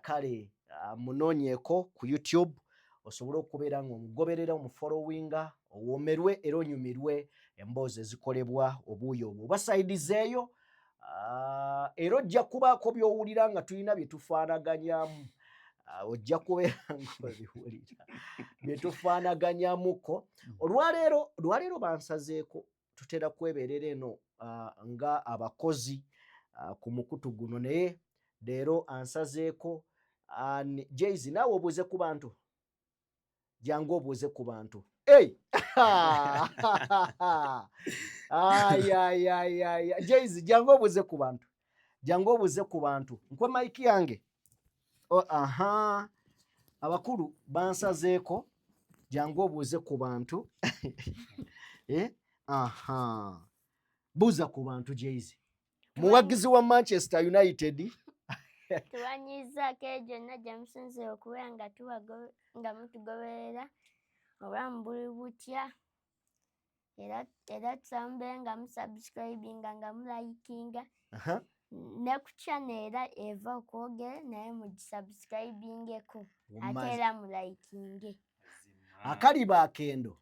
Kale munoonyeeko ku YouTube osobole okubeera ng'omugoberera omufollowinga owoomerwe era onyumirwe emboozi ezikolebwa obuuyi obwo basayidizeeyo. Era ojja kubaako by'owulira nga tulina bye tufaanaganyamu. Ojja kubeera ng'obiwulira bye tufaanaganyamuko. Olwaleero bansazeeko tutera kwebeerera eno nga abakozi ku mukutu guno naye leero ansazeeko. Jayz naawe obuuze ku bantu. Jangu obuuze ku bantu. Jayz jangu obuuze ku bantu. Jangu obuuze ku bantu. Nkwe mike yange. Abakulu bansazeeko jangu obuuze ku bantu. Buuza ku bantu Jayz. Muwagizi wa Manchester United. tuwanyizaako eyo gyonna gye musinzire okubeera nga mutugoberera obulamu buli butya era tusaba mubeere nga musubscribinga nga mulayikinga ne ku channel era eva okwogera naye mugisubscribingeko ate era mulayikinge. Akaliba akendo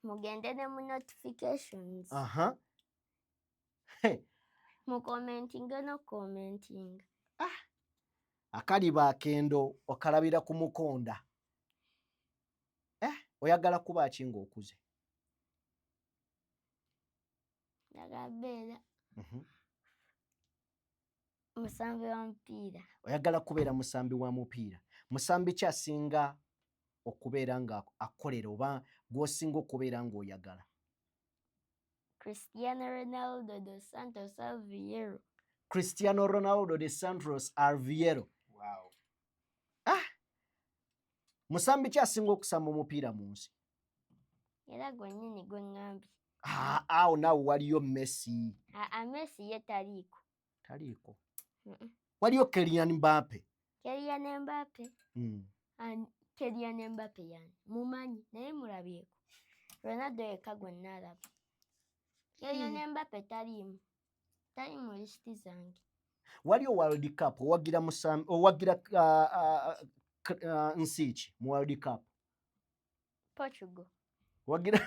mugende ne mu notifications mukomentinge nokukomentinga. Akaliba akendo okalabira ku mukonda. Oyagala kuba ki ng'okuze? Njagala beera musambi wa mupiira. Oyagala kubeera musambi wa mupiira. Musambi ki asinga okubeera nga akolera oba gw'osinga okubeera ng'oyagala? Cristiano Ronaldo dos Santos Aveiro. Cristiano Ronaldo de Santos Aveiro. Wow. Musambi ki asinga okusamba omupiira mu nsi? Era gwennyini gwe ŋŋambye. Awo naawe waliyo Messi. Messi ye taliiko. Taliiko. Waliyo Kylian Mbappe. Kylian Mbappe. Kylian Mbappe yani mumanyi naye mulabyeko. Ronaldo yekka gwe nnaalaba. Kylian Mbappe taliimu. Tali mu lisiti zange. Waliyo World Cup owagira nsi ki mu World Cup? Portugal. Wagira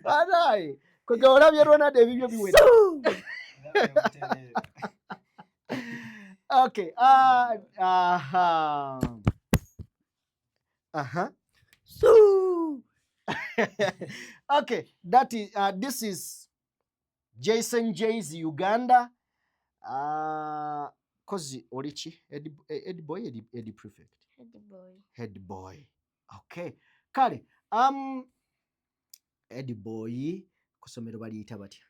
Adai kwega olabye Ronaldo ebibyo biwera. Okay. Okay, that is this is Jason Jay's Uganda. Kozi olichi Eddie boy Eddie prefect. Head boy. Okay. Kale Eddie boy kusomero baliyita batya?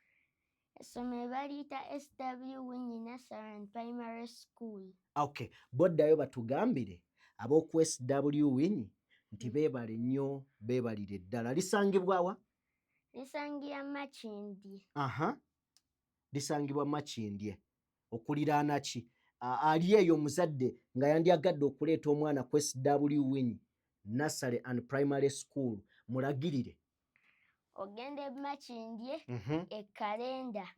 Essomero baliyita SW Winyi Nursery and Primary School. Okay. Boddayo batugambire ab'oku SW Winyi nti beebale nnyo beebalire ddala. Lisangibwa wa? Lisangibwa Makindye. Lisangibwa Makindye. Okuliraana ki? Ali eyo omuzadde nga yandyagadde okuleeta omwana ku SW Winyi Nursery and Primary School, mulagirire. Ogende Makindye Kalenda.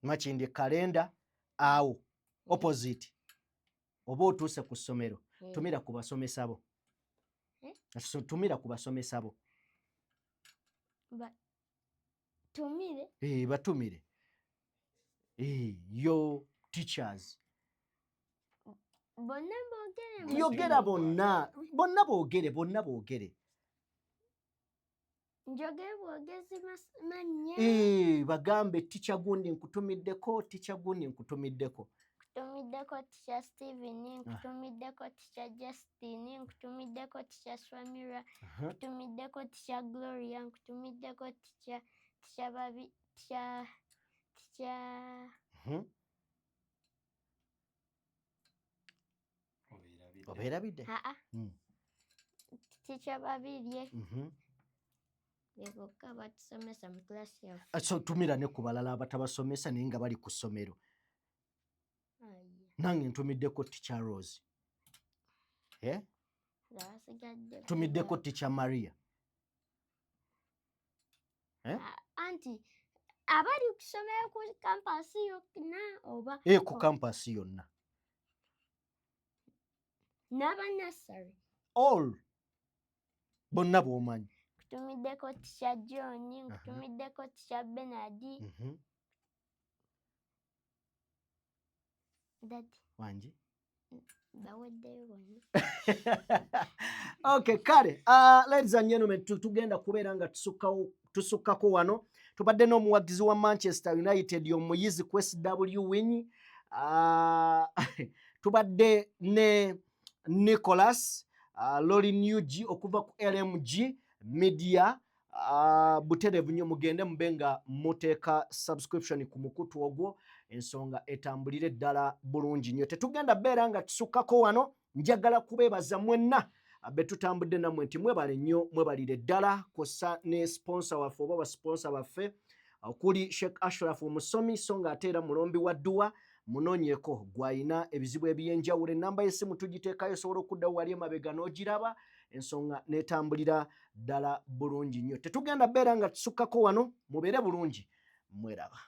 Makindye Kalenda awo opposite. Oba otuuse ku ssomero tumira ku basomesa bo. Tumira ku basomesa bo. Tumire? Batumire. Your teachers. Bonna boogere. Yogera bonna. Bonna boogere. Njogere bwogezi mannya. Bagambe teacher gundi nkutumiddeko. Nkutumiddeko teacher Steven, nkutumiddeko teacher Justin, nkutumiddeko teacher Swamira, nkutumiddeko teacher Gloria, nkutumiddeko teacher Babi, teacher Obeerabidde? Teacher Babirye. Bokka batusomesa mu class yaffe. So tumira ne ku balala abatabasomesa naye nga bali ku ssomero. Nange ntumiddeko teacher Rose. Tumiddeko teacher Maria. Anti abali kusomera ku kampasi yonna oba ku kampasi yonna. N'aba nursery. All. Bonna b'omanyi. Nkutumiddeko teacher John, nkutumiddeko teacher Bernard. Daddy. Wanji? Baweddeyo bonna. Okay, kale. Ladies and gentlemen, tugenda kubeera nga tusukkako wano. Tubadde n'omuwagizi wa Manchester United omuyizi ku SW Winyi. Tubadde ne Nicholas Lori Newg okuva ku LMG Media. Buterevu nnyo mugende mube nga muteeka subscription ku mukutu ogwo ensonga etambulire ddala bulungi nnyo. Tetugenda beera nga tusukkako wano. Njagala kubeebaza mwenna be tutambudde nammwe nti mwebale nnyo mwebalire ddala kosa ne sponsor waffe oba basponsa baffe okuli Sheikh Ashraf omusomi so ng'ate era mulombi wa dduwa munoonyeko gw'ayina ebizibu ebyenjawulo ennamba y'essimu tugiteekayo osobola okuddawo wali emabega n'ogiraba ensonga n'etambulira ddala bulungi nnyo tetugenda bbeera nga tusukkako wano mubeere bulungi mweraba